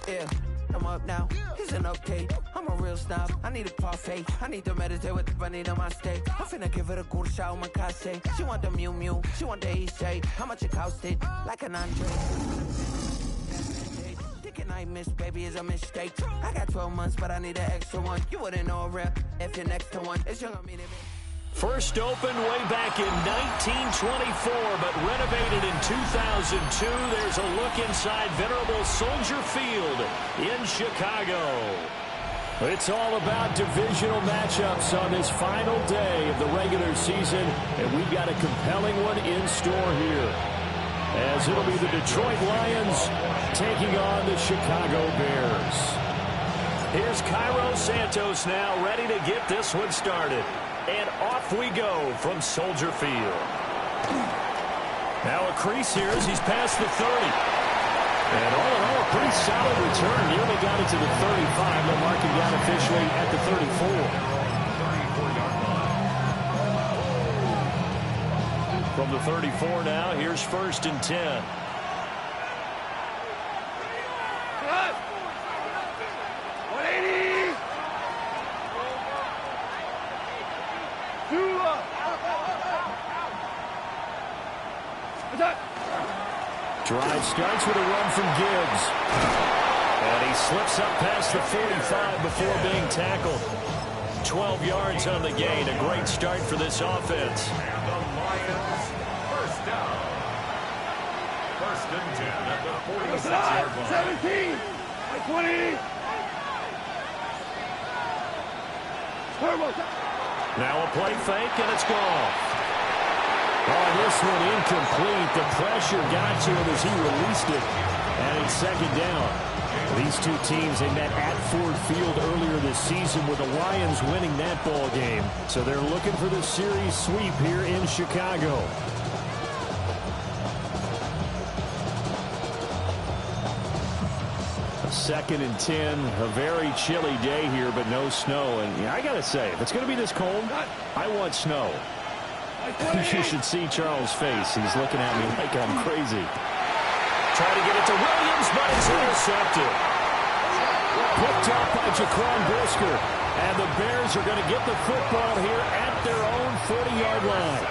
Yeah, I'm up now. Isn't okay. I'm a real snob. I need a parfait. I need to meditate with the bunny on my stay. I'm finna give it a good shot on my casse. She want the Mew Mew. She want the East Shade. How much it costed? Like an Andre. Dick and I miss, baby, is a mistake. I got 12 months, but I need an extra one. You wouldn't know a rep if you're next to one. It's young, I mean it. First opened way back in 1924, but renovated in 2002. There's a look inside venerable Soldier Field in Chicago. It's all about divisional matchups on this final day of the regular season, and we've got a compelling one in store here, as it'll be the Detroit Lions taking on the Chicago Bears. Here's Cairo Santos now, ready to get this one started. And off we go from Soldier Field. Now a crease here as he's past the 30. And all in all, a pretty solid return. Nearly got it to the 35. They'll mark him down officially at the 34. From the 34 now, here's 1st and 10. Drive starts with a run from Gibbs. And he slips up past the 45 before being tackled. 12 yards on the gain. A great start for this offense. And the Lions, first down. 1st and 10 at the 46-yard line. 17, 20. Now a play fake, and it's gone. Oh, this one incomplete. The pressure got to him as he released it. And it's 2nd down. These two teams, they met at Ford Field earlier this season with the Lions winning that ball game. So they're looking for the series sweep here in Chicago. A 2nd and 10. A very chilly day here, but no snow. And I got to say, if it's going to be this cold, I want snow. You should see Charles' face. He's looking at me like I'm crazy. Try to get it to Williams, but it's intercepted. Picked up by Jaquan Brisker. And the Bears are going to get the football here at their own 40-yard line.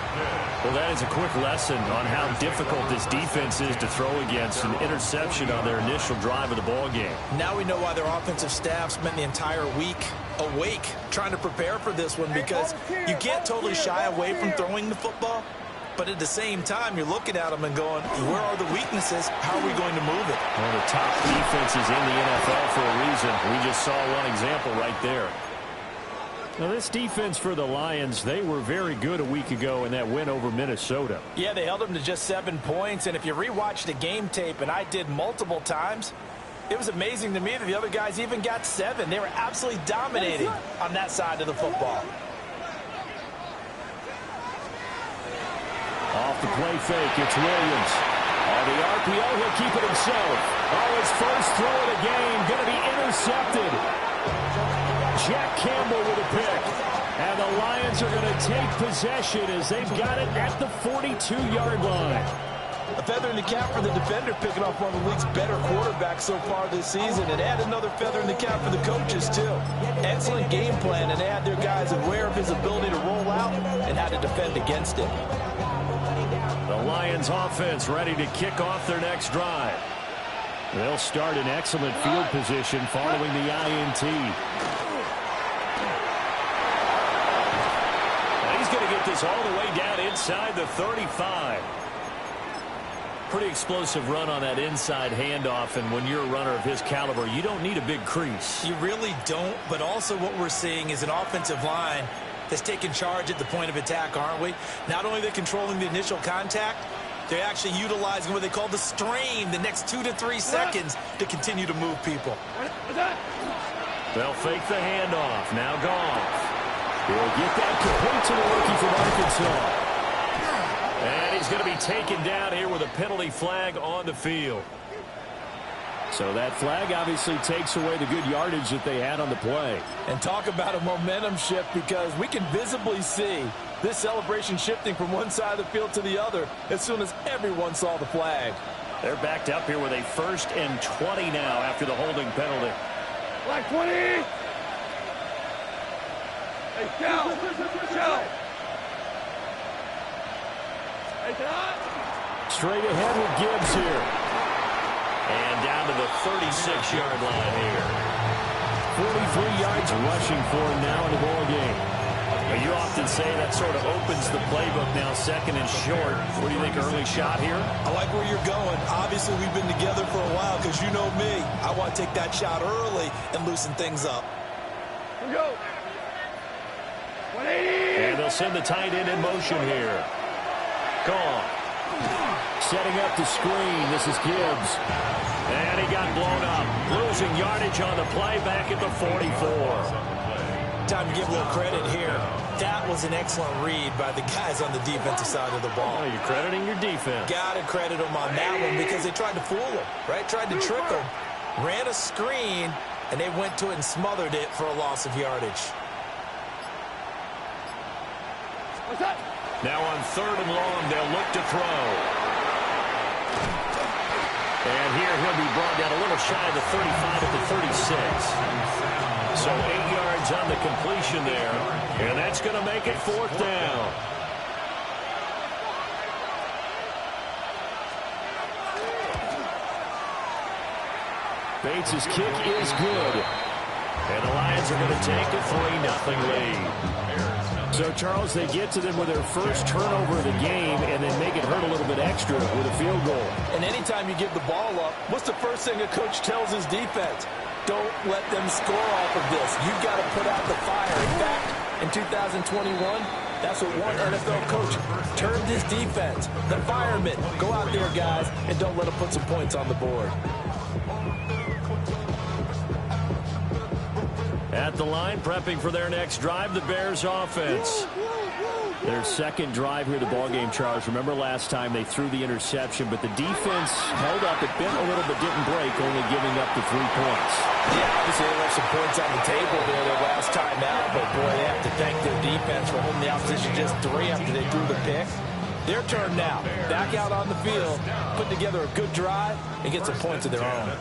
Well, that is a quick lesson on how difficult this defense is to throw against. An interception on their initial drive of the ball game. Now we know why their offensive staff spent the entire week awake trying to prepare for this one, because you can't totally shy away from throwing the football, but at the same time you're looking at them and going, where are the weaknesses? How are we going to move it? One of the top defenses in the NFL for a reason. We just saw one example right there. Now, this defense for the Lions, they were very good a week ago in that win over Minnesota. Yeah, they held them to just 7 points, and if you rewatch the game tape, and I did multiple times, it was amazing to me that the other guys even got 7. They were absolutely dominating on that side of the football. Off the play fake, it's Williams. On the RPO, he'll keep it himself. Oh, his first throw of the game, going to be intercepted. Jack Campbell with a pick. And the Lions are going to take possession as they've got it at the 42-yard line. A feather in the cap for the defender, picking off one of the league's better quarterbacks so far this season, and add another feather in the cap for the coaches, too. Excellent game plan, and they had their guys aware of his ability to roll out and how to defend against it. The Lions offense ready to kick off their next drive. They'll start in excellent field position following the INT. He's going to get this all the way down inside the 35. Pretty explosive run on that inside handoff, and when you're a runner of his caliber, you don't need a big crease. You really don't, but also what we're seeing is an offensive line that's taking charge at the point of attack, aren't we? Not only are they controlling the initial contact, they're actually utilizing what they call the strain, the next 2 to 3 seconds, to continue to move people. They'll fake the handoff. Now Goff. He'll get that complete to the rookie from Arkansas. And he's going to be taken down here with a penalty flag on the field. So that flag obviously takes away the good yardage that they had on the play. And talk about a momentum shift, because we can visibly see this celebration shifting from one side of the field to the other as soon as everyone saw the flag. They're backed up here with a 1st and 20 now after the holding penalty. Black 20. Hey, down. Down. Hey, down. Straight ahead with Gibbs here. And down to the 36-yard line here. 43 yards rushing for him now in the ball game. You often say that sort of opens the playbook now, 2nd and short. What do you think, early shot here? I like where you're going. Obviously, we've been together for a while because you know me. I want to take that shot early and loosen things up. Here we go. 180. And they'll send the tight end in motion here. Gone. Setting up the screen. This is Gibbs. And he got blown up. Losing yardage on the play back at the 44. Time to give a little credit here. That was an excellent read by the guys on the defensive side of the ball. Oh, you're crediting your defense. Got to credit them on that one because they tried to fool him, right? Tried to trick him. Ran a screen, and they went to it and smothered it for a loss of yardage. What's that? Now on 3rd and long, they'll look to throw. And here he'll be brought down a little shy of the 35 at the 36. So 8 yards on the completion there. And that's going to make it 4th down. Bates' kick is good. And the Lions are going to take a 3-0 lead. So, Charles, they get to them with their first turnover of the game and then make it hurt a little bit extra with a field goal. And anytime you give the ball up, what's the first thing a coach tells his defense? Don't let them score off of this. You've got to put out the fire. In fact, in 2021, that's what one NFL coach termed his defense. The firemen. Go out there, guys, and don't let them put some points on the board. At the line, prepping for their next drive, the Bears offense. Their 2nd drive here, the ballgame, Charles. Remember last time they threw the interception, but the defense held up. It bent a little but didn't break, only giving up the 3 points. Yeah, obviously they left some points on the table there their last time out, but boy, they have to thank their defense for holding the opposition just 3 after they threw the pick. Their turn now. Back out on the field, put together a good drive, and get some points of their own.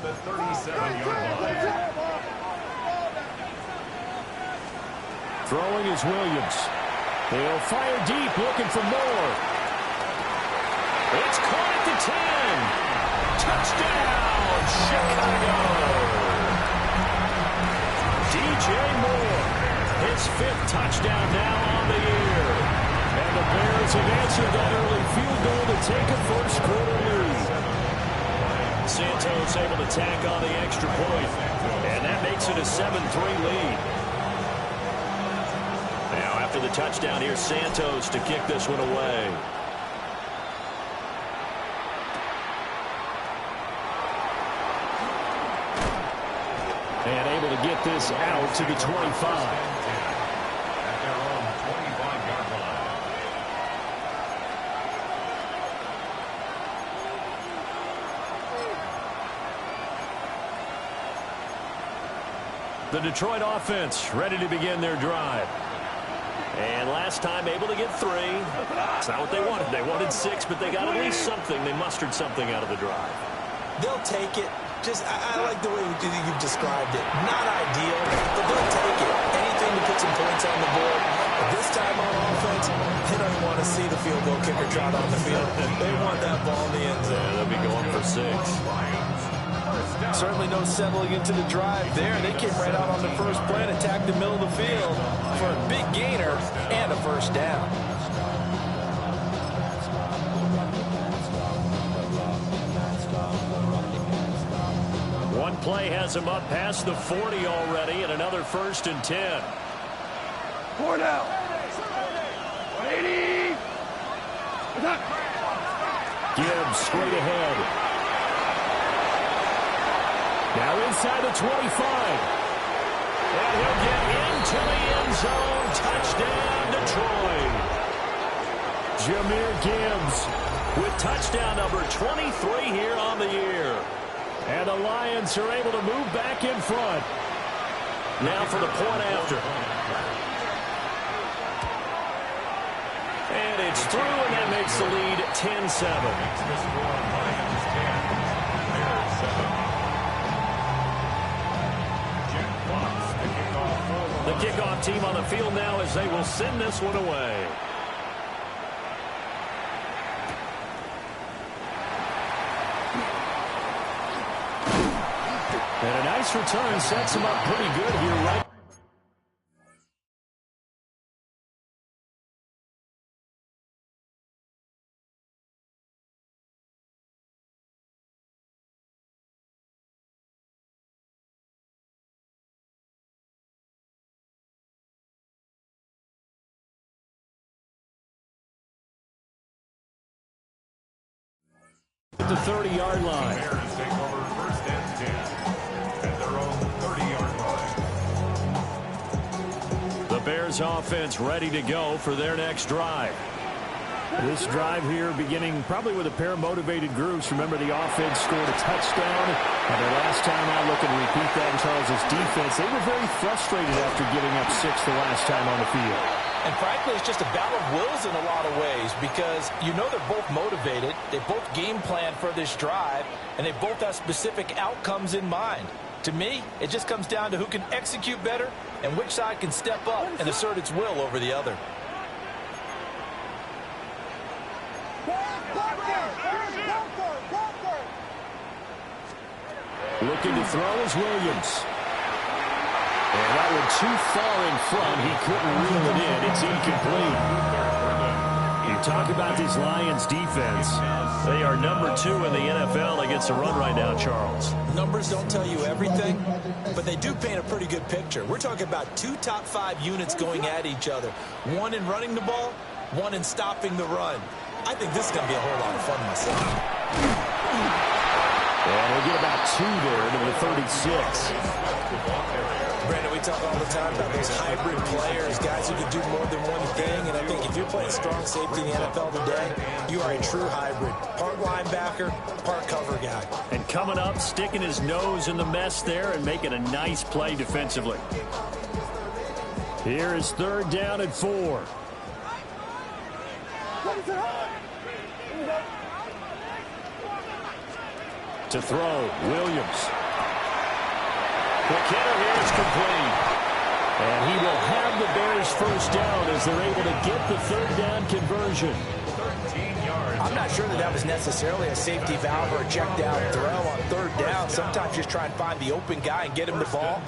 Throwing is Williams. They'll fire deep, looking for more. It's caught at the 10. Touchdown, Chicago. DJ Moore, his 5th touchdown now on the year. And the Bears have answered that early field goal to take a first-quarter lead. Santos able to tack on the extra point, and that makes it a 7-3 lead. Now, after the touchdown, here's Santos to kick this one away. And able to get this out to the 25. At their own 25-yard line. The Detroit offense ready to begin their drive. And last time able to get 3. It's not what they wanted. They wanted 6, but they got at least something. They mustered something out of the drive. They'll take it. I like the way you've described it. Not ideal, but they'll take it. Anything to put some points on the board. But this time on offense, they don't want to see the field goal kicker trot on the field. They want that ball in the end zone. Yeah, they'll be going for 6. Certainly no settling into the drive there. They came right out on the first play and attacked the middle of the field for a big gainer and a first down. One play has him up past the 40 already, and another 1st and 10. 4 down. 180. Attack. Gibbs straight ahead. Now inside the 25. And he'll get into the end zone. Touchdown, Detroit. Jahmyr Gibbs with touchdown number 23 here on the year. And the Lions are able to move back in front. Now for the point after. And it's through, and that makes the lead 10-7. kickoff team on the field now as they will send this one away. And a nice return sets him up pretty good here, right? At the 30-yard line. Bears take over first and 10 at their own 30-yard line. The Bears offense ready to go for their next drive. This drive here beginning probably with a pair of motivated groups. Remember, the offense scored a touchdown. And the last time I look and repeat that in Charles' defense, they were very frustrated after giving up 6 the last time on the field. And frankly, it's just a battle of wills in a lot of ways because you know they're both motivated. They both game plan for this drive, and they both have specific outcomes in mind. To me, it just comes down to who can execute better and which side can step up and assert its will over the other. Looking to throw is Williams. And that one too far in front. He couldn't reel it in. It's incomplete. You talk about this Lions defense. They are number 2 in the NFL against the run right now, Charles. Numbers don't tell you everything, but they do paint a pretty good picture. We're talking about 2 top 5 units going at each other. One in running the ball, one in stopping the run. I think this is going to be a whole lot of fun myself. And we'll get about 2 there to the 36. Brandon, we talk all the time about those hybrid players, guys who can do more than one thing, and I think if you're playing strong safety in the NFL today, you are a true hybrid. Part linebacker, part cover guy. And coming up, sticking his nose in the mess there and making a nice play defensively. Here is 3rd down and 4. To throw, Williams. The kicker here is complete. And he will have the Bears first down as they're able to get the 3rd down conversion. 13 yards. I'm not sure that was necessarily a safety valve or a check down throw on 3rd down. Sometimes just try and find the open guy and get him the ball.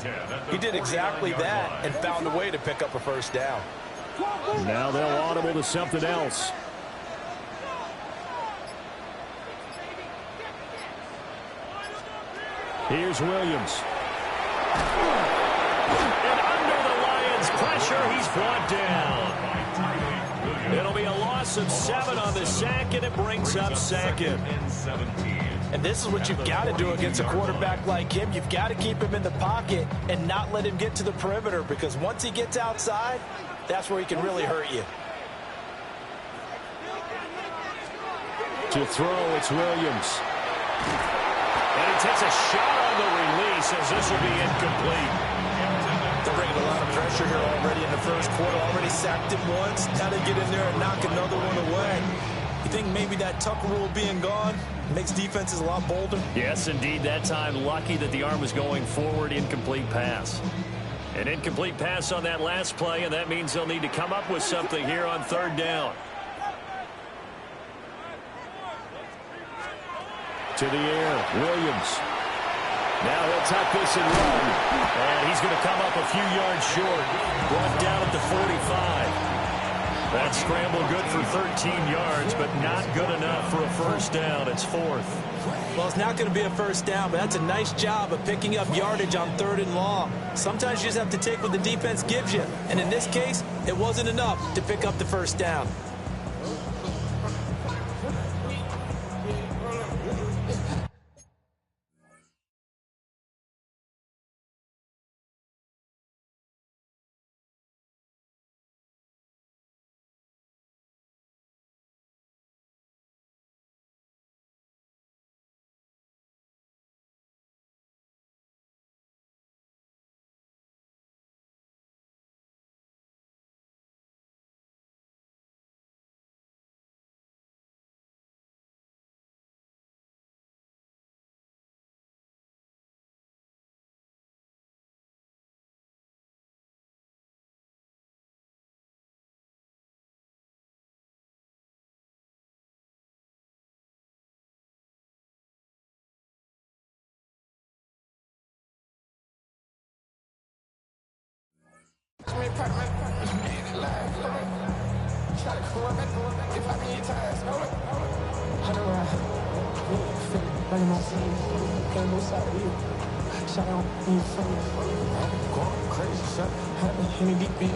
He did exactly that and found a way to pick up a first down. Now they'll audible to something else. Here's Williams. And under the Lions' pressure, he's brought down. It'll be a loss of 7 on the sack, and it brings up 2nd. And this is what you've got to do against a quarterback like him. You've got to keep him in the pocket and not let him get to the perimeter, because once he gets outside, that's where he can really hurt you. To throw, it's Williams. And he takes a shot on the release as this will be incomplete. They're bringing a lot of pressure here already in the first quarter. Already sacked him once. Now they get in there and knock another one away. You think maybe that tuck rule being gone makes defenses a lot bolder? Yes, indeed. That time, lucky that the arm was going forward. Incomplete pass. An incomplete pass on that last play, and that means they'll need to come up with something here on 3rd down. To the air, Williams. Now he'll tuck this and run. And he's going to come up a few yards short. Brought down at the 45. That scramble good for 13 yards, but not good enough for a first down. It's 4th. Well, it's not going to be a first down, but that's a nice job of picking up yardage on 3rd and long. Sometimes you just have to take what the defense gives you. And in this case, it wasn't enough to pick up the first down.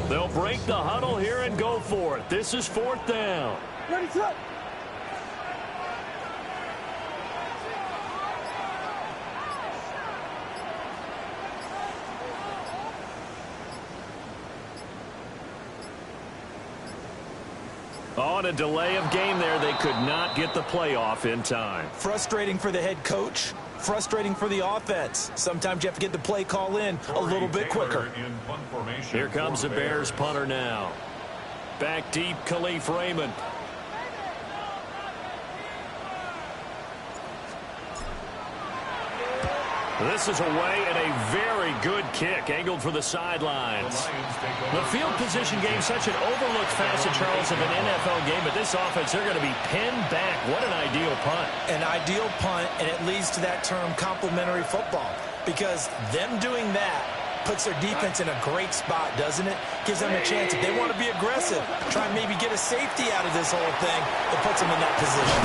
They'll break the huddle here and go for it. This is 4th down. Ready, set. On a delay of game there, they could not get the play off in time. Frustrating for the head coach. Frustrating for the offense. Sometimes you have to get the play call in a little bit quicker. Here comes the Bears punter now. Back deep, Khalif Raymond. This is away and a very good kick, angled for the sidelines. The field position game, such an overlooked facet, Charles, of an NFL game, but this offense, they're going to be pinned back. What an ideal punt. An ideal punt, and it leads to that term complementary football, because them doing that puts their defense in a great spot, doesn't it? Gives them a chance, if they want to be aggressive, try and maybe get a safety out of this whole thing, it puts them in that position.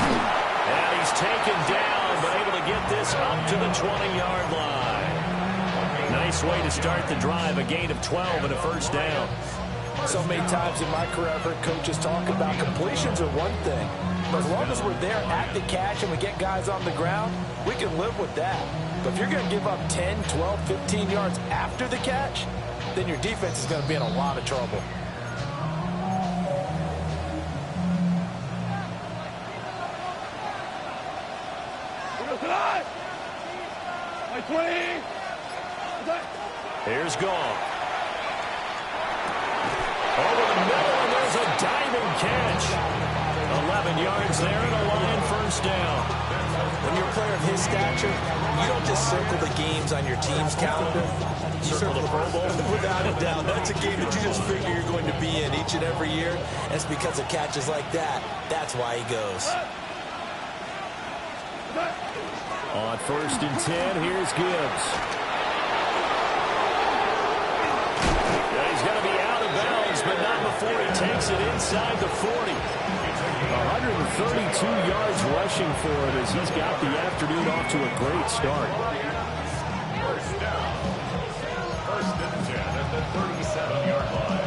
And he's taken down, but able to get this up to the 20-yard line. Nice way to start the drive, a gain of 12 and a first down. So many times in my career, I've heard coaches talk about completions are one thing, but as long as we're there at the catch and we get guys on the ground, we can live with that. But if you're going to give up 10, 12, 15 yards after the catch, then your defense is going to be in a lot of trouble. My 20. Here's Goff. Over the middle, and there's a diving catch. 11 yards there and a line first down. When you're a player of his stature, you don't just circle the games on your team's calendar. You circle the Pro Bowl. Without a doubt, that's a game that you just figure you're going to be in each and every year. And it's because of catches like that. That's why he goes. On 1st and 10, here's Gibbs. Yeah, he's going to be out of bounds, but not before he takes it inside the 40. 132 yards rushing for him as he's got the afternoon off to a great start. First down. 1st and 10 at the 37-yard line.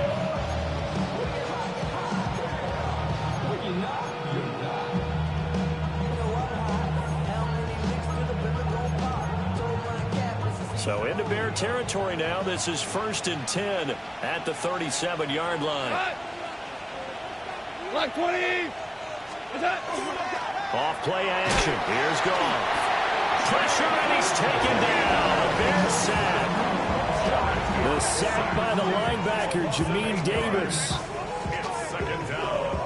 So into Bear territory now. This is 1st and 10 at the 37-yard line. Black 20. Off play action. Here's Goff. Pressure, and he's taken down. A Bear sack. The sack by the linebacker, Jamin Davis. It's 2nd down.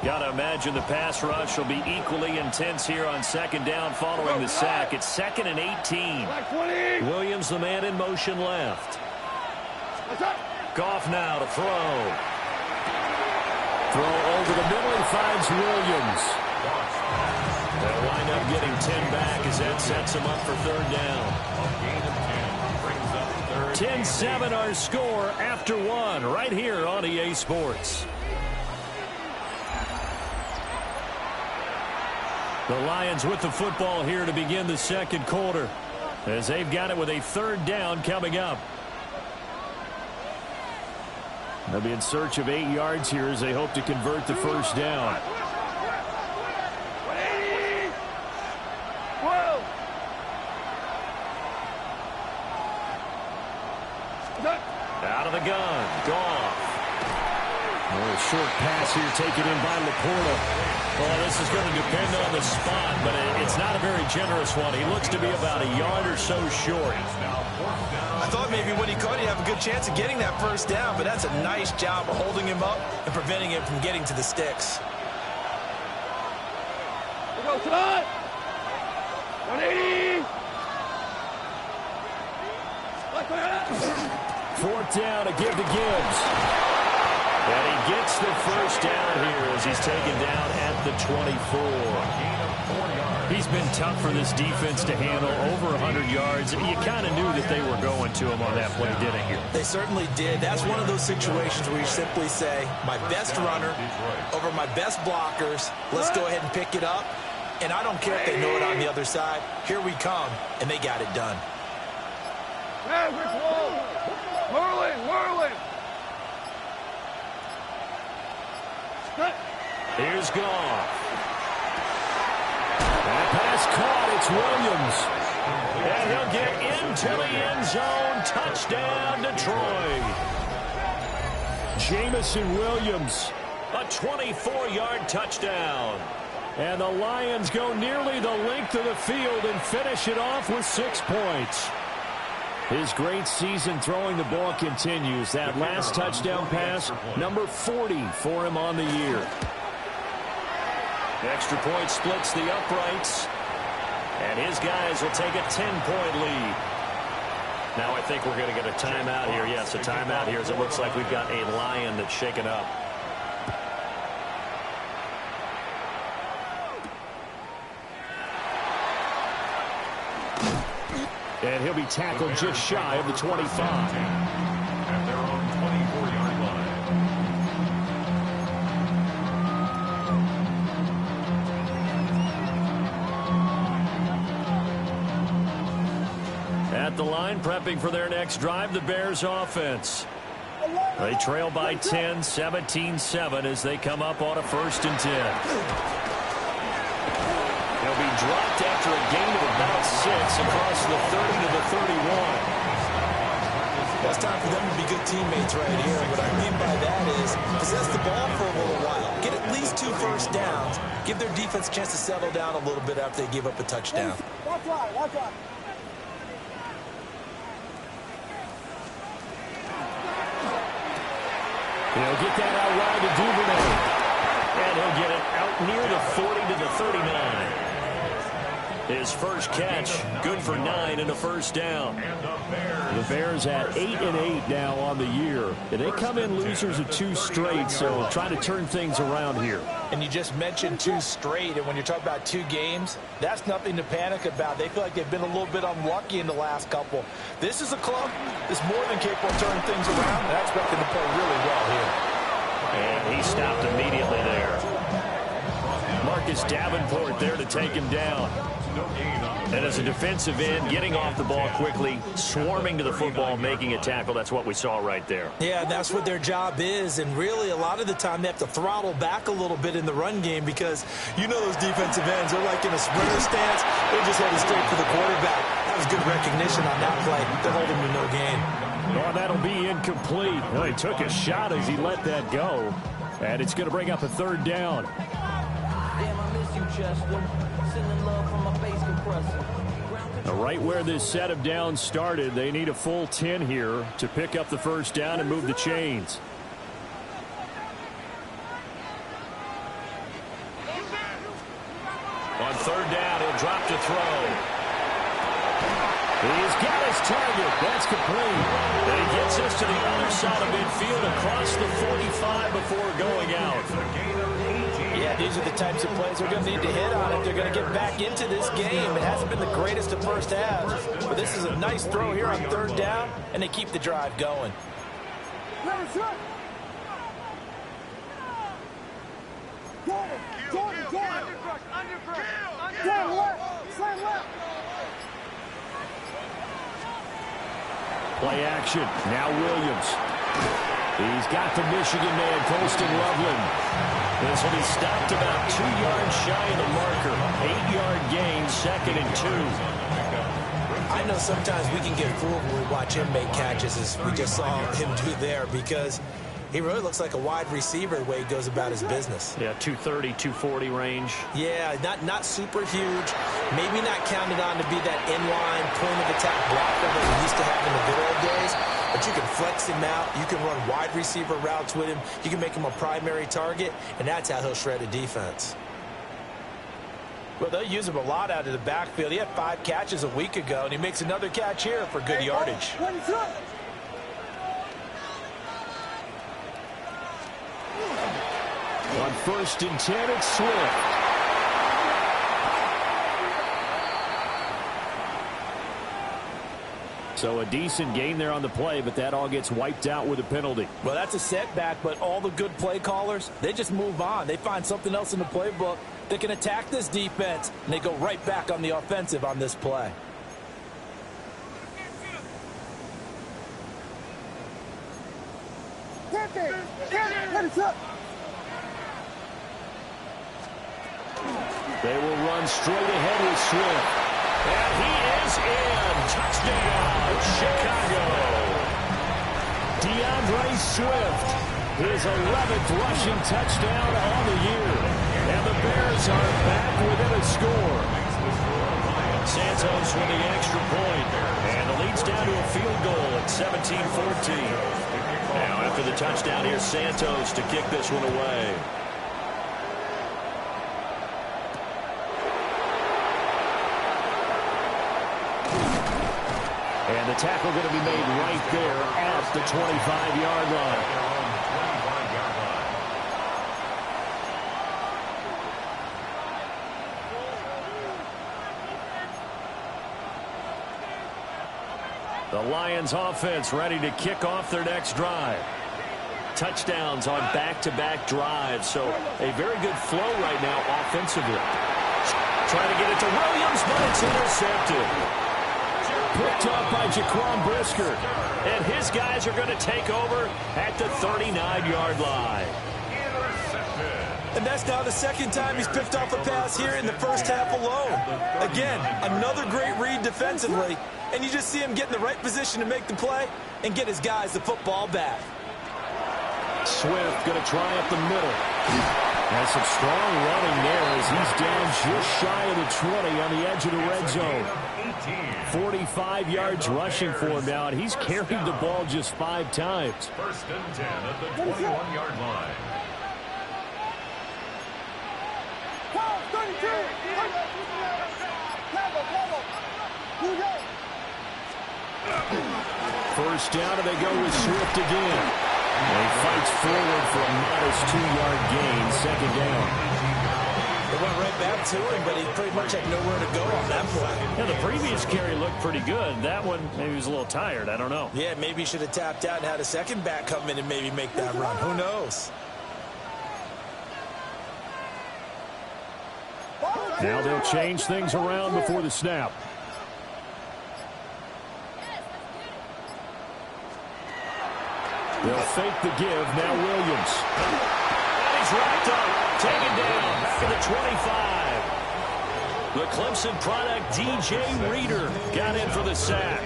Gotta imagine the pass rush will be equally intense here on 2nd down following the sack. It's 2nd and 18. Williams, the man in motion left. Goff now to throw. Throw over the middle. He finds Williams. They'll wind up getting 10 back as that sets him up for 3rd down. A gain of 10 brings up 3rd. 10-7 our score after 1 right here on EA Sports. The Lions with the football here to begin the 2nd quarter as they've got it with a 3rd down coming up. They'll be in search of 8 yards here as they hope to convert the 1st down. 180. 12. Out of the gun. Goff. A short pass here taken in by Laporta. Well, this is going to depend on the spot, but it's not a very generous one. He looks to be about a yard or so short. I thought maybe when he caught, he'd have a good chance of getting that 1st down, but that's a nice job of holding him up and preventing him from getting to the sticks. Go tonight. 180. Fourth down to give to Gibbs. And he gets the first down here as he's taken down at the 24. He's been tough for this defense to handle, over 100 yards. You kind of knew that they were going to him on that play, didn't you? They certainly did. That's one of those situations where you simply say, my best runner over my best blockers, let's go ahead and pick it up. And I don't care if they know it on the other side. Here we come, and they got it done. Whirling. Here's Goff. That pass caught. It's Williams. And he'll get into the end zone. Touchdown, Detroit. Jamison Williams, a 24-yard touchdown. And the Lions go nearly the length of the field and finish it off with 6 points. His great season throwing the ball continues. That last touchdown pass, number 40 for him on the year. Extra point splits the uprights. And his guys will take a 10-point lead. Now I think we're going to get a timeout here. Yes, a timeout here as it looks like we've got a Lion that's shaken up. And he'll be tackled just shy of the 25. At their own 24-yard line. At the line, prepping for their next drive, the Bears offense. They trail by 10, 17-7 as they come up on a 1st and 10. He'll be dropped after a gain of about 6 across the 30 to the 31. It's time for them to be good teammates right here. What I mean by that is possess the ball for a little while. Get at least 2 first downs. Give their defense a chance to settle down a little bit after they give up a touchdown. Watch out. He'll get that out wide to Duvernay. And he'll get it out near the 40 to the 39. His first catch, good for 9 and a first down. The Bears at 8-8 now on the year. And they come in losers of 2 straight, so try to turn things around here. And you just mentioned 2 straight, and when you're talking about 2 games, that's nothing to panic about. They feel like they've been a little bit unlucky in the last couple. This is a club that's more than capable of turning things around, and I expect them to play really well here. And he stopped immediately there. Marcus Davenport there to take him down. And as a defensive end, getting off the ball quickly, swarming to the football, making a tackle, that's what we saw right there. Yeah, that's what their job is, and really a lot of the time they have to throttle back a little bit in the run game because you know those defensive ends, they're like in a sprinter stance, they're just headed straight for the quarterback. That was good recognition on that play. They're holding to no gain. Oh, that'll be incomplete. Well, he took a shot as he let that go, and it's going to bring up a 3rd down. Damn, I miss you, Chester. Sending love from my bass compressor. Right where this set of downs started, they need a full 10 here to pick up the first down and move the chains. On 3rd down, he'll drop to throw. He's got his target. That's complete. And he gets us to the other side of midfield across the 45 before going out. Yeah, these are the types of plays they're going to need to hit on if they're going to get back into this game. It hasn't been the greatest of first halves, but this is a nice throw here on 3rd down, and they keep the drive going. Play action. Now Williams. He's got the Michigan man, Colston Loveland. This will be stopped about 2 yards shy of the marker. 8-yard gain, 2nd and 2. I know sometimes we can get fooled when we watch him make catches, as we just saw him do there, because he really looks like a wide receiver the way he goes about his business. Yeah, 230, 240 range. Yeah, not super huge. Maybe not counted on to be that inline point-of-attack blocker that we used to have in the good old days. But you can flex him out. You can run wide receiver routes with him. You can make him a primary target, and that's how he'll shred a defense. Well, they'll use him a lot out of the backfield. He had 5 catches a week ago, and he makes another catch here for good yardage. On 1st and 10, it's Swift. So a decent gain there on the play, but that all gets wiped out with a penalty. Well, that's a setback, but all the good play callers, they just move on. They find something else in the playbook that can attack this defense, and they go right back on the offensive on this play. They will run straight ahead with Swift. And he is in. Touchdown, Chicago. DeAndre Swift, his 11th rushing touchdown on the year. And the Bears are back within a score. Santos with the extra point. And the lead's down to a field goal at 17-14. Now after the touchdown, here's Santos to kick this one away. And the tackle going to be made right there at the 25-yard line. The Lions offense ready to kick off their next drive. Touchdowns on back-to-back drives, so a very good flow right now offensively. Trying to get it to Williams, but it's intercepted. Picked up by Jaquan Brisker. And his guys are going to take over at the 39-yard line. And that's now the second time he's picked off a pass here in the first half alone. Again, another great read defensively. And you just see him get in the right position to make the play and get his guys the football back. Swift going to try up the middle. Has some strong running there as he's down just shy of the 20 on the edge of the red zone. 45 yards rushing for him now, and he's carried the ball just 5 times. 1st and 10 at the 21-yard line. First down, and they go with Swift again. And he fights forward for a modest 2-yard gain, 2nd down. They went right back to him, but he pretty much had nowhere to go on that play. Yeah, the previous carry looked pretty good. That one, maybe he was a little tired. I don't know. Yeah, maybe he should have tapped out and had a second back come in and maybe make that run. Who knows? Now they'll change things around before the snap. They'll fake the give. Now Williams. And he's wrapped up. Taken down for the 25. The Clemson product, DJ Reader, got in for the sack.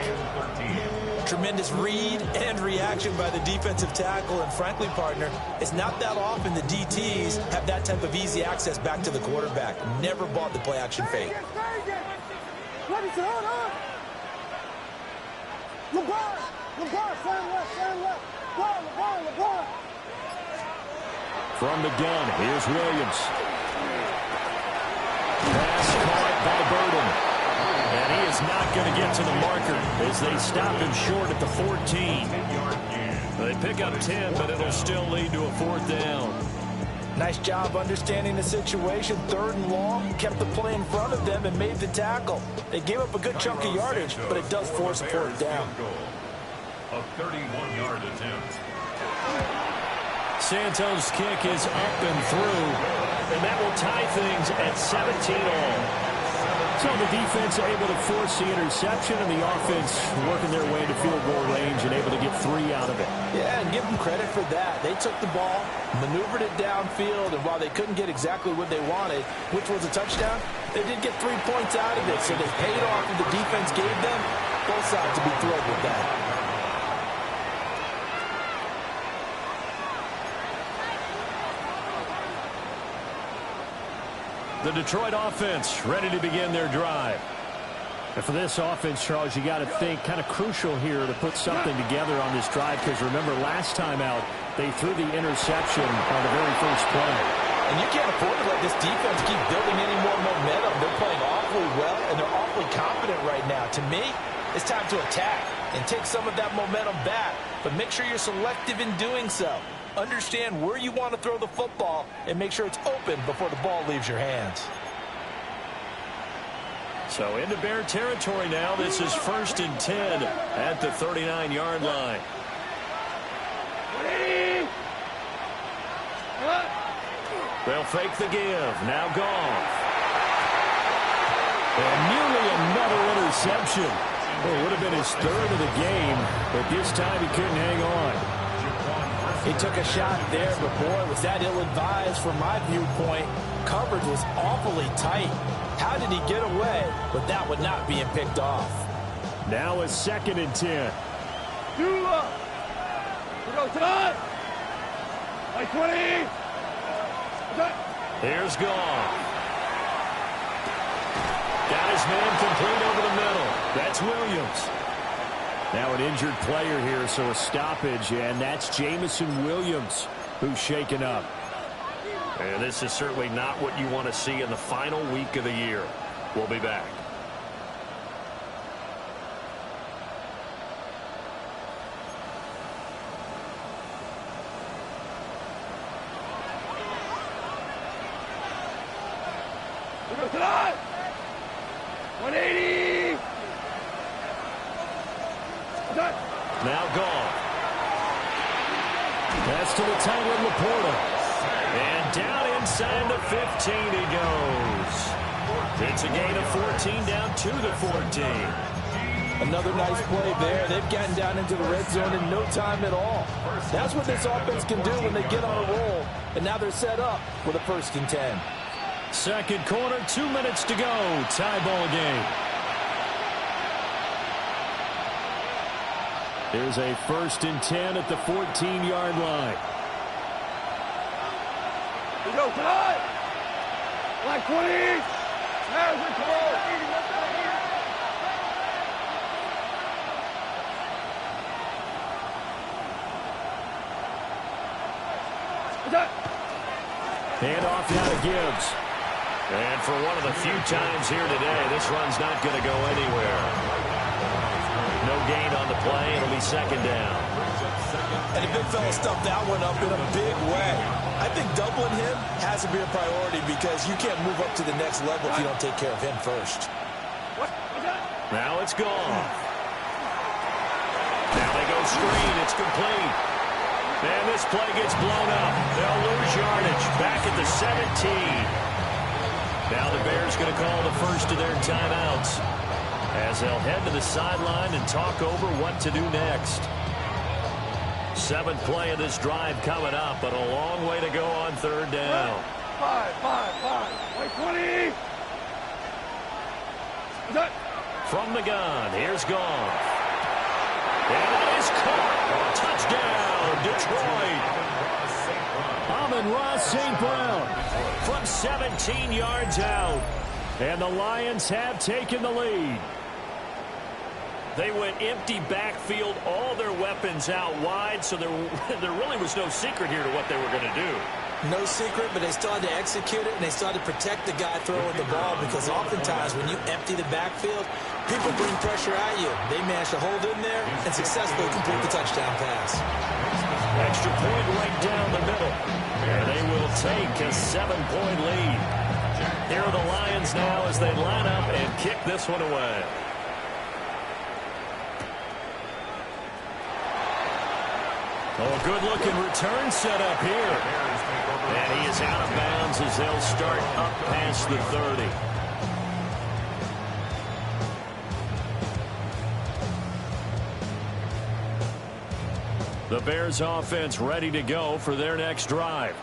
Tremendous read and reaction by the defensive tackle. And frankly, partner, it's not that often the DTs have that type of easy access back to the quarterback. Never bought the play-action fake. From the gun, here's Williams. Pass caught by Burden. And he is not going to get to the marker as they stop him short at the 14. They pick up 10, but it'll still lead to a 4th down. Nice job understanding the situation. 3rd and long, kept the play in front of them and made the tackle. They gave up a good chunk of yardage, but it does force a 4th down. A 31-yard attempt. Santos' kick is up and through, and that will tie things at 17-all. So the defense able to force the interception, and the offense working their way into field goal range and able to get 3 out of it. Yeah, and give them credit for that. They took the ball, maneuvered it downfield, and while they couldn't get exactly what they wanted, which was a touchdown, they did get 3 points out of it, so they paid off what the defense gave them. Both sides to be thrilled with that. The Detroit offense ready to begin their drive. And for this offense, Charles, you got to think kind of crucial here to put something together on this drive, because remember last time out, they threw the interception on the very first play. And you can't afford to let this defense keep building any more momentum. They're playing awfully well, and they're awfully confident right now. To me, it's time to attack and take some of that momentum back, but make sure you're selective in doing so. Understand where you want to throw the football and make sure it's open before the ball leaves your hands. So into Bear territory now. This is 1st and 10 at the 39-yard line. They'll fake the give. Now Goff. And nearly another interception. Well, it would have been his 3rd of the game, but this time he couldn't hang on. He took a shot there, but boy, was that ill-advised from my viewpoint. Coverage was awfully tight. How did he get away with that one not being picked off? Now a 2nd and 10. We go tonight. Like 20. Here's Goff. Got his man complete over the middle. That's Williams. Now an injured player here, so a stoppage, and that's Jamison Williams who's shaken up. And this is certainly not what you want to see in the final week of the year. We'll be back. We go tonight. 180. Now Goff. Pass to the tight end, Laporta. And down inside the 15 he goes. It's a gain of 14 down to the 14. Another nice play there. They've gotten down into the red zone in no time at all. That's what this offense can do when they get on a roll. And now they're set up with a 1st and 10. Second quarter, 2 minutes to go. Tie ball game. Here's a 1st and 10 at the 14-yard line. We go tonight. Like 20. There's the ball. Hand off now to Gibbs. And for one of the few times here today, this run's not going to go anywhere. No gain on the play. It'll be 2nd down. And the big fella stuffed that one up in a big way. I think doubling him has to be a priority because you can't move up to the next level if you don't take care of him first. Now it's gone. Now they go screen. It's complete. And this play gets blown up. They'll lose yardage. Back at the 17. Now the Bears going to call the first of their timeouts as they'll head to the sideline and talk over what to do next. 7th play of this drive coming up, but a long way to go on 3rd down. 5. Like 20. From the gun, here's Goff. And that is caught. Touchdown, Detroit. Amon-Ra St. Brown from 17 yards out. And the Lions have taken the lead. They went empty backfield, all their weapons out wide, so there really was no secret here to what they were going to do. No secret, but they still had to execute it, and they still had to protect the guy throwing the ball because oftentimes when you empty the backfield, people bring pressure at you. They managed to hold in there and successfully complete the touchdown pass. Extra point right down the middle. And they will take a 7-point lead. Here are the Lions now as they line up and kick this one away. Oh, a good-looking return set up here. And he is out of bounds as they'll start up past the 30. The Bears offense ready to go for their next drive.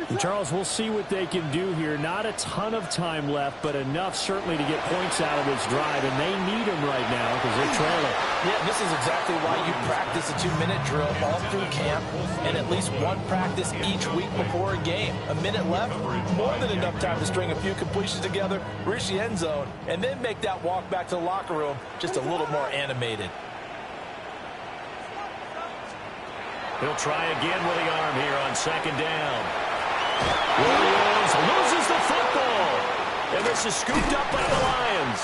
And Charles, we'll see what they can do here. Not a ton of time left, but enough certainly to get points out of this drive, and they need them right now because they're trailing. Yeah, this is exactly why you practice a 2-minute drill all through camp and at least one practice each week before a game. A minute left, more than enough time to string a few completions together, reach the end zone, and then make that walk back to the locker room just a little more animated. He'll try again with the arm here on 2nd down. Williams loses the football. And this is scooped up by the Lions.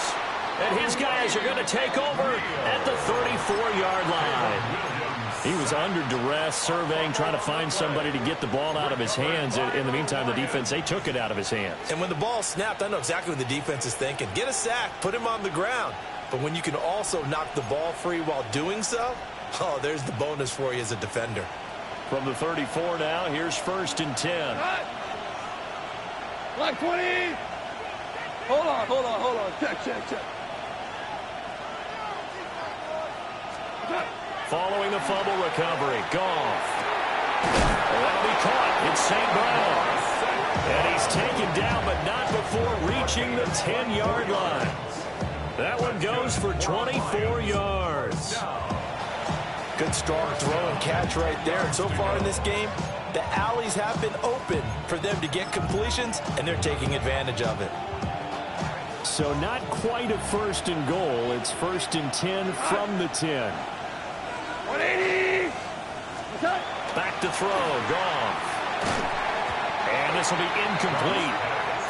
And his guys are going to take over at the 34-yard line. He was under duress, surveying, trying to find somebody to get the ball out of his hands. In the meantime, the defense, they took it out of his hands. And when the ball snapped, I know exactly what the defense is thinking. Get a sack, put him on the ground. But when you can also knock the ball free while doing so, oh, there's the bonus for you as a defender. From the 34 now, here's 1st and 10. Like 20. Hold on. Check. Following the fumble recovery, Goff. That'll be caught. It's St. Brown. And he's taken down, but not before reaching the 10-yard line. That one goes for 24 yards. Good strong throw and catch right there. And so far in this game, the alleys have been open for them to get completions, and they're taking advantage of it. So not quite a 1st and goal. It's 1st and 10 from the 10. 180. Back to throw. Goff. And this will be incomplete.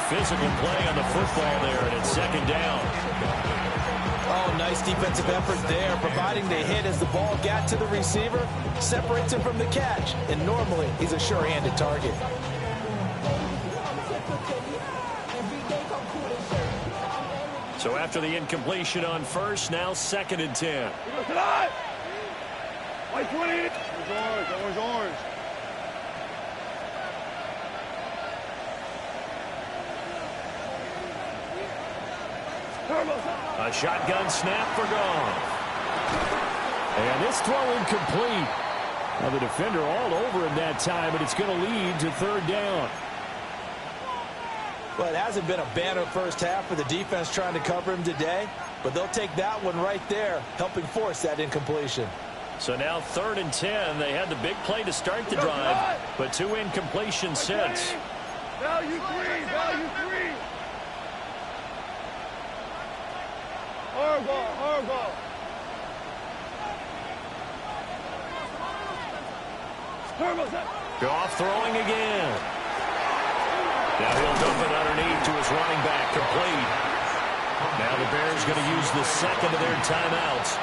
Physical play on the football there, and it's 2nd down. Oh, nice defensive effort there, providing the hit as the ball got to the receiver, separates him from the catch, and normally he's a sure-handed target. So after the incompletion on 1st, now 2nd and 10. White 20. Orange. A shotgun snap for Goff. And this throw incomplete. Now the defender all over him that time, but it's going to lead to 3rd down. Well, it hasn't been a banner first half for the defense trying to cover him today, but they'll take that one right there, helping force that incompletion. So now 3rd and 10. They had the big play to start the drive, but 2 incompletions since. Value 3. Hard ball. Goff throwing again. Now he'll dump it underneath to his running back, complete. Now the Bears going to use the 2nd of their timeouts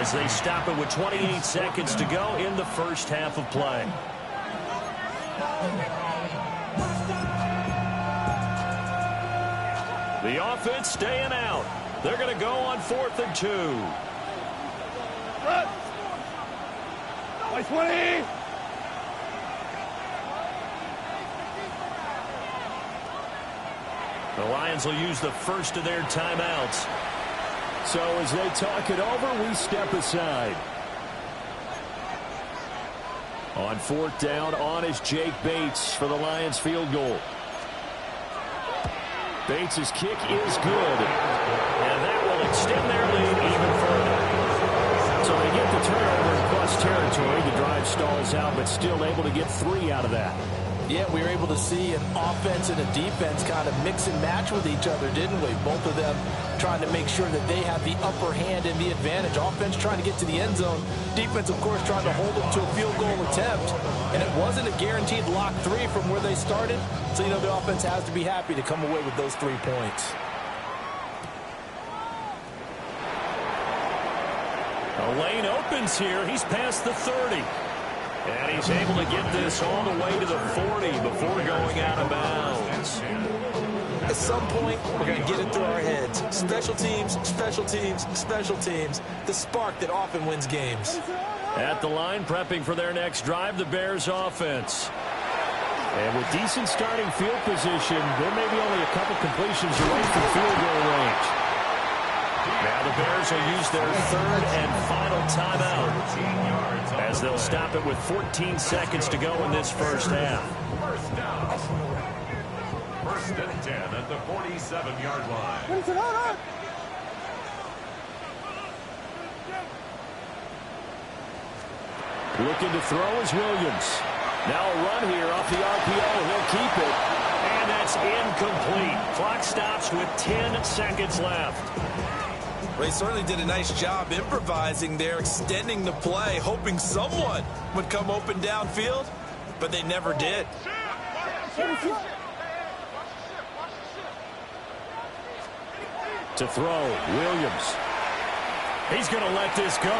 as they stop it with 28 seconds to go in the 1st half of play. The offense staying out. They're going to go on 4th and 2. White 20. The Lions will use the 1st of their timeouts. So as they talk it over, we step aside. On 4th down, on is Jake Bates for the Lions field goal. Bates' kick is good. And that will extend their lead even further. So they get the turnover in plus territory. The drive stalls out, but still able to get 3 out of that. Yeah, we were able to see an offense and a defense kind of mix and match with each other, didn't we? Both of them trying to make sure that they have the upper hand and the advantage. Offense trying to get to the end zone. Defense, of course, trying to hold them to a field goal attempt. And it wasn't a guaranteed lock 3 from where they started. So, you know, the offense has to be happy to come away with those 3 points. A lane opens here. He's past the 30. And he's able to get this all the way to the 40 before going out of bounds. At some point, we're going to get it through our heads. Special teams, special teams, special teams. The spark that often wins games. At the line, prepping for their next drive, the Bears offense. And with decent starting field position, they may be only a couple completions away from field goal range. Now the Bears will use their 3rd and final timeout as they'll stop it with 14 seconds to go in this 1st half. 1st and 10 at the 47-yard line. Looking to throw is Williams. Now a run here off the RPO. He'll keep it. And that's incomplete. Clock stops with 10 seconds left. Well, he certainly did a nice job improvising there, extending the play, hoping someone would come open downfield, but they never did. To throw, Williams. He's going to let this go.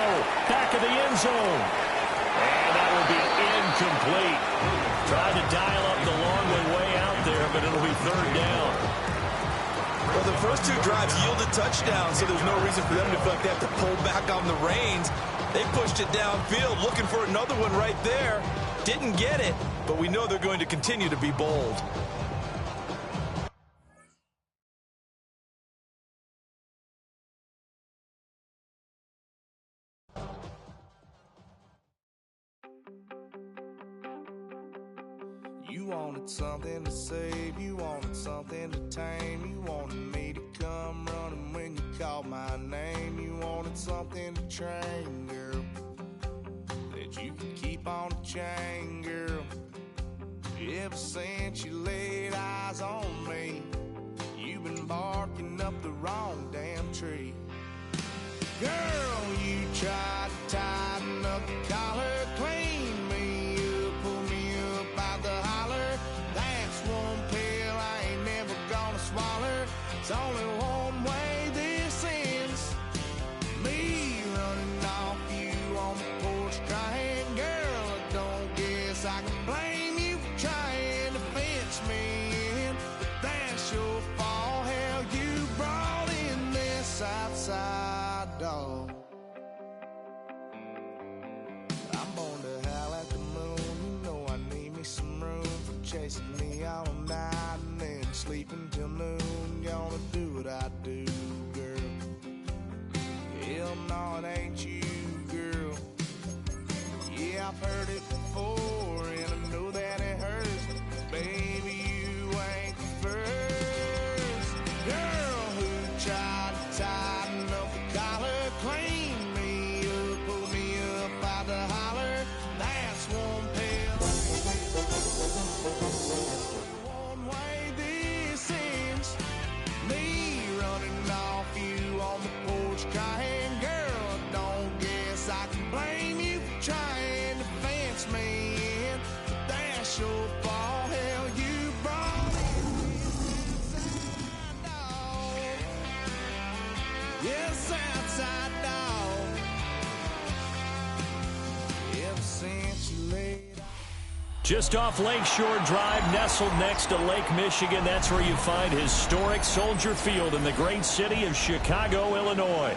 Back of the end zone. And that will be incomplete. Tried to dial up the long way out there, but it'll be third down. Well, the first two drives yielded touchdowns, so there's no reason for them to feel like they have to pull back on the reins. They pushed it downfield, looking for another one right there. Didn't get it, but we know they're going to continue to be bold. You wanted something to save, you wanted something to tame, you wanted me to come running when you called my name, you wanted something to train, girl, that you could keep on the chain, girl. Ever since you laid eyes on me, you've been barking up the wrong damn tree. Girl, you tried to tighten up the collar, clean me up, pull me up out the holler. That's one pill I ain't never gonna swallow. It's only one way this ends. Me running off you on the porch crying. Girl, I don't guess I can blame you for trying to fence me in, but that's your fault. Hell, you brought in this outside dog. I'm born to howl at the moon. You know I need me some room for chasing me all night and then sleeping till noon. Gonna do what I do, girl. Hell no, it ain't you, girl. Yeah, I've heard it before and I know that it hurts, but baby, you ain't the first girl who tried to tighten up the collar, clean me up, pull me up out the holler. That's one pill. One way this ends. Me running off you on the porch crying. Girl, I don't guess I can blame you for trying to fence me in, but that's your fault. Hell, you brought in this outside dog. Yes, outside dog. Ever since you laid Just off Lakeshore Drive, nestled next to Lake Michigan. That's where you find historic Soldier Field in the great city of Chicago, Illinois.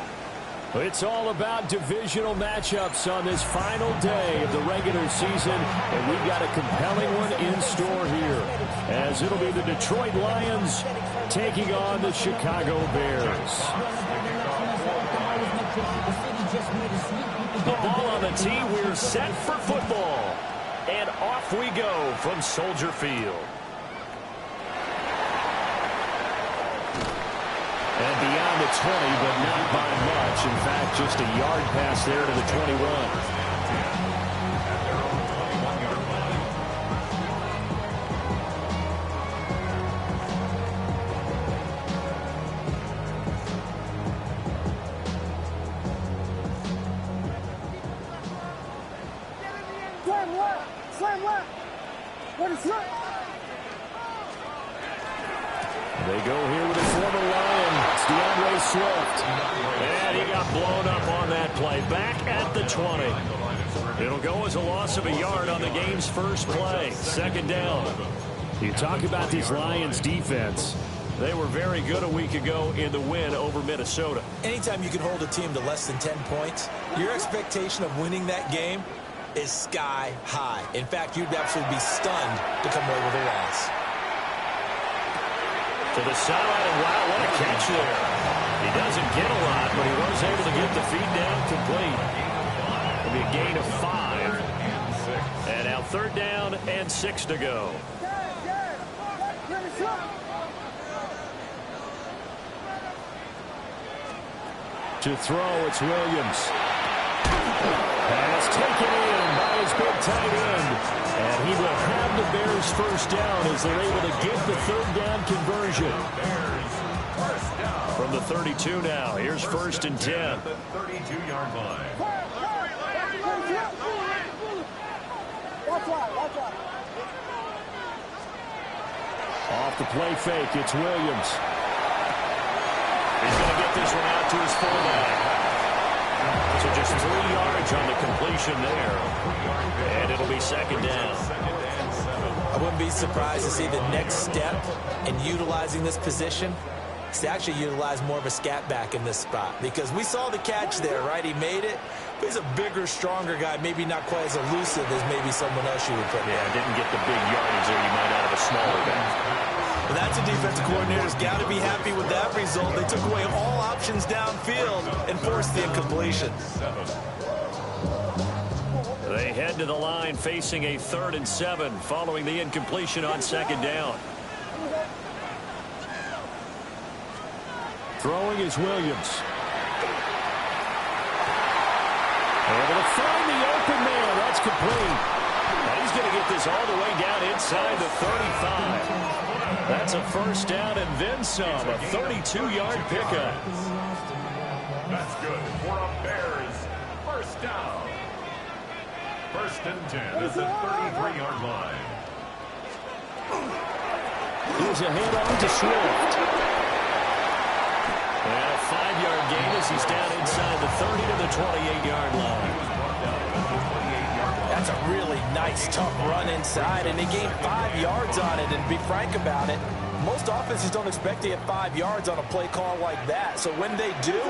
It's all about divisional matchups on this final day of the regular season, and we've got a compelling one in store here, as it'll be the Detroit Lions taking on the Chicago Bears. The ball on the tee, we're set for football. And off we go from Soldier Field. And beyond the 20, but not by much. In fact, just a yard pass there to the 21. They go here with a former Lion. It's DeAndre Swift. And he got blown up on that play. Back at the 20. It'll go as a loss of a yard on the game's first play. Second down. You talk about these Lions defense. They were very good a week ago in the win over Minnesota. Anytime you can hold a team to less than 10 points, your expectation of winning that game is sky high. In fact, you'd absolutely be stunned to come away with a loss. To the side, and wow, what a catch there. He doesn't get a lot, but he was able to get the feed down complete. It'll be a gain of 5. And now third down and 6 to go. To throw, it's Williams. Pass taken in by his big tight end. And he will have the Bears first down as they're able to get the third down conversion. From the 32 now, here's first and 10. The 32-yard line. off the play fake. It's Williams. He's going to get this one out to his fullback. So just 3 yards on the completion there. And it'll be second down. I wouldn't be surprised to see the next step in utilizing this position is to actually utilize more of a scat back in this spot. Because we saw the catch there, right? He made it. But he's a bigger, stronger guy, maybe not quite as elusive as maybe someone else you would put there. Yeah, didn't get the big yardage there you might out of a smaller back. Well, that's a defensive coordinator's got to be happy with that result. They took away all options downfield and forced the incompletion. They head to the line facing a 3rd and 7 following the incompletion on second down. Throwing is Williams. Able to find the open man. That's complete. And he's going to get this all the way down inside the 35. That's a first down and then some. A 32-yard pickup. That's good for a Bears first down. 1st and 10 at the 33-yard line. Here's a handoff to Swift. And a 5-yard gain as he's down inside the 30 to the 28-yard line. That's a really nice, tough run inside, and they gained 5 yards on it. And to be frank about it, most offenses don't expect to get 5 yards on a play call like that. So when they do,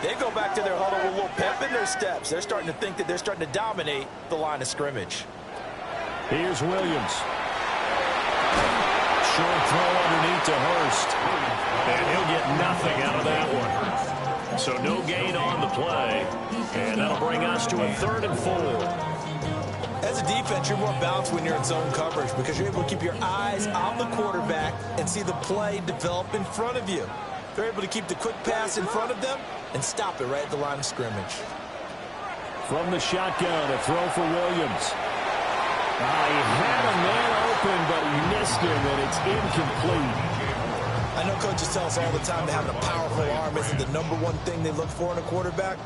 they go back to their huddle with a little pep in their steps. They're starting to think that they're starting to dominate the line of scrimmage. Here's Williams. Short throw underneath to Hurst. And he'll get nothing out of that one. So no gain on the play. And that'll bring us to a 3rd and 4. As a defense, you're more balanced when you're in zone coverage because you're able to keep your eyes on the quarterback and see the play develop in front of you. They're able to keep the quick pass in front of them and stop it right at the line of scrimmage. From the shotgun, a throw for Williams. He had a man open, but he missed him, and it's incomplete. I know coaches tell us all the time that having a powerful arm isn't the #1 thing they look for in a quarterback.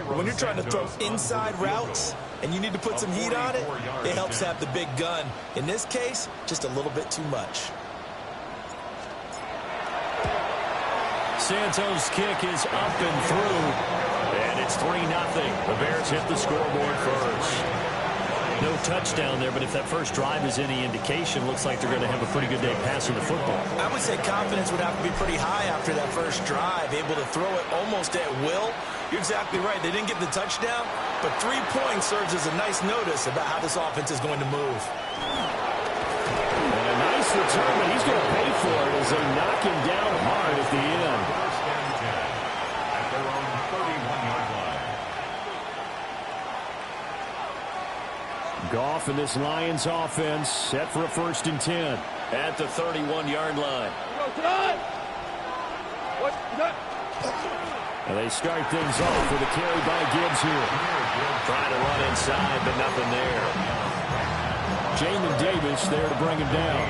But when you're trying to throw inside routes and you need to put some heat on it, it helps have the big gun. In this case, just a little bit too much. Santos' kick is up and through, and it's 3-0. The Bears hit the scoreboard first. No touchdown there, but if that first drive is any indication, looks like they're going to have a pretty good day passing the football. I would say confidence would have to be pretty high after that first drive, able to throw it almost at will. You're exactly right. They didn't get the touchdown, but 3 points serves as a nice notice about how this offense is going to move. And a nice return, but he's going to pay for it as they knock him down hard at the end. 1st and 10 at their own 31-yard line. Goff and this Lions offense set for a 1st and 10 at the 31-yard line. And they start things off with a carry by Gibbs here. Trying to run inside, but nothing there. Jamin Davis there to bring him down.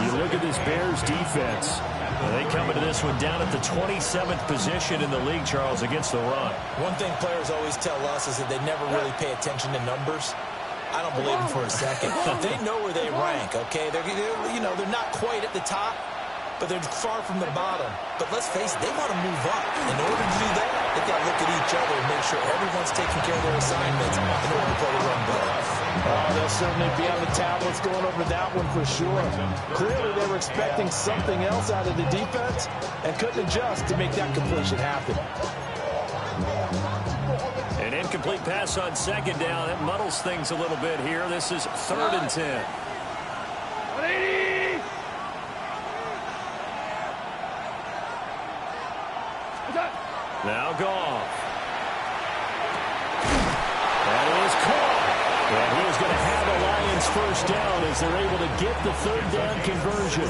You look at this Bears defense. They come into this one down at the 27th position in the league, Charles, against the run. One thing players always tell us is that they never really pay attention to numbers. I don't believe them for a second. They know where they rank, okay? They're not quite at the top, but they're far from the bottom. But let's face it, they want to move up. In order to do that, they've got to look at each other and make sure everyone's taking care of their assignments in order to play the run better. They'll certainly be on the tablets going over that one for sure. Clearly, they were expecting something else out of the defense and couldn't adjust to make that completion happen. An incomplete pass on second down. It muddles things a little bit here. This is 3rd and 10. 180! Now Goff. That is caught. And he is going to have a Lions first down as they're able to get the 3rd down conversion.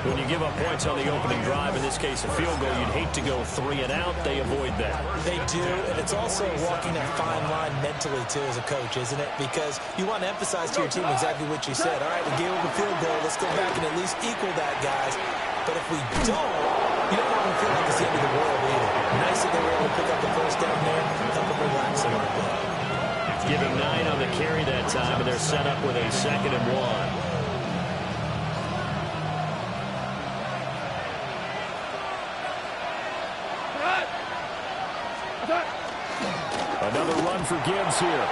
When you give up points on the opening drive, in this case a field goal, you'd hate to go 3 and out. They avoid that. They do, and it's also walking that fine line mentally, too, as a coach, isn't it? Because you want to emphasize to your team exactly what you said. All right, we gave up a field goal. Let's go back and at least equal that, guys. But if we don't, you don't want to feel like it's the end of the world either. Nice that they were able to pick up the first down there. Help them relax a little bit. Give him 9 on the carry that time, and they're set up with a 2nd and 1. room for Gibbs here.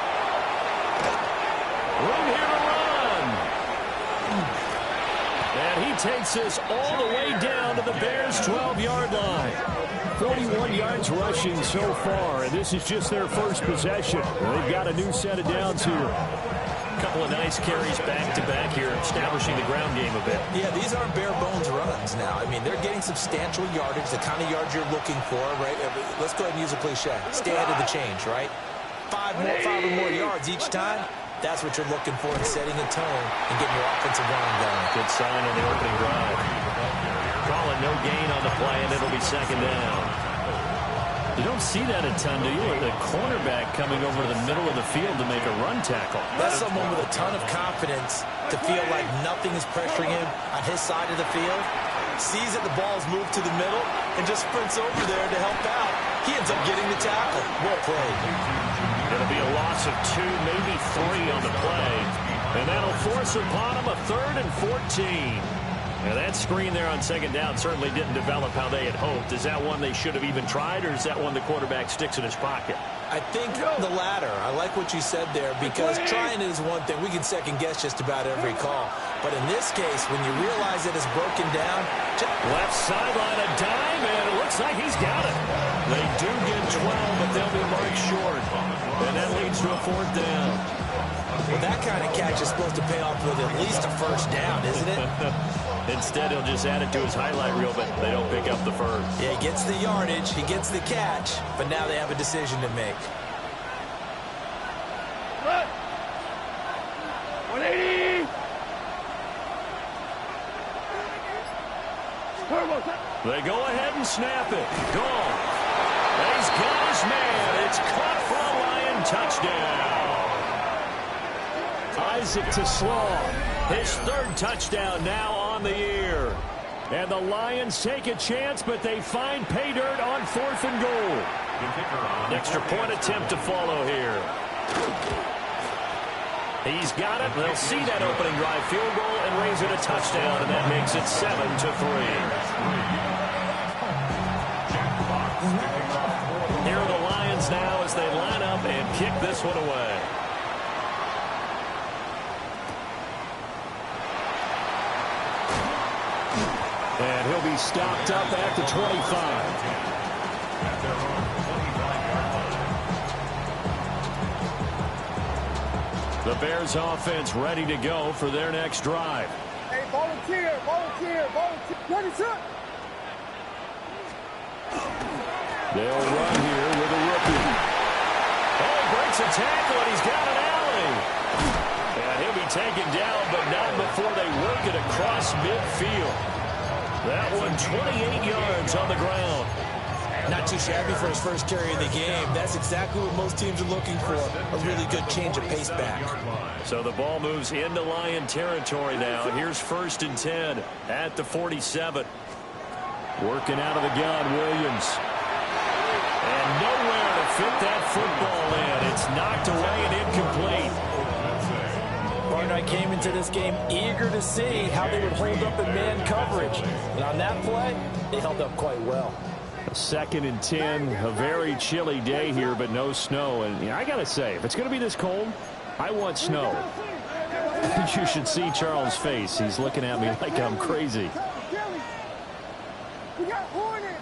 Room here to run. And he takes this all the way down to the Bears' 12-yard line. 41 yards rushing so far, and this is just their first possession. They've got a new set of downs here. A couple of nice carries back-to-back here, establishing the ground game a bit. Yeah, these aren't bare-bones runs now. I mean, they're getting substantial yardage, the kind of yards you're looking for, right? Let's go ahead and use a cliche. Stay ahead of the change, right? Five or more yards each time. That's what you're looking for in setting a tone and getting your offensive line going. Good sign on the opening drive. Calling no gain on the play, and it'll be second down. You don't see that a ton, do you? The cornerback coming over to the middle of the field to make a run tackle. That's someone with a ton of confidence to feel like nothing is pressuring him on his side of the field. Sees that the ball's moved to the middle and just sprints over there to help out. He ends up getting the tackle. Well played. It'll be a loss of 2, maybe 3 on the play. And that'll force upon him a 3rd and 14. Now that screen there on second down certainly didn't develop how they had hoped. Is that one they should have even tried, or is that one the quarterback sticks in his pocket? I think the latter. I like what you said there, because trying is one thing. We can second-guess just about every call. But in this case, when you realize that it's broken down... Left sideline, a dime, and it looks like he's got it. They do get 12, but they'll be marked short. And that leads to a 4th down. Well, that kind of catch is supposed to pay off with at least a first down, isn't it? Instead, he'll just add it to his highlight reel, but they don't pick up the first. Yeah, he gets the yardage, he gets the catch, but now they have a decision to make. 180! They go ahead and snap it. Gone. He's got his man. It's caught for a Lion touchdown. Isaac to Slaw. His 3rd touchdown now on the year. And the Lions take a chance, but they find pay dirt on 4th and goal. An extra point attempt to follow here. He's got it. They'll see that opening drive field goal and raise it a touchdown, and that makes it 7-3. Here are the Lions now as they line up and kick this one away. And he'll be stopped up at the 25. The Bears offense ready to go for their next drive. Hey, volunteer. Ready, set. They'll run here with a rookie. Oh, breaks a tackle, and he's got an alley. And he'll be taken down, but not before they work it across midfield. That one 28 yards on the ground. Not too shabby for his first carry of the game. That's exactly what most teams are looking for. A really good change of pace back. So the ball moves into Lion territory now. Here's 1st and 10 at the 47. Working out of the gun, Williams. And nowhere to fit that football in. It's knocked away and incomplete. Partner, I came into this game eager to see how they would hold up in man coverage. And on that play, they held up quite well. 2nd and 10, a very chilly day here, but no snow. And I got to say, if it's going to be this cold, I want snow. You should see Charles' face. He's looking at me like I'm crazy. We got Hornets.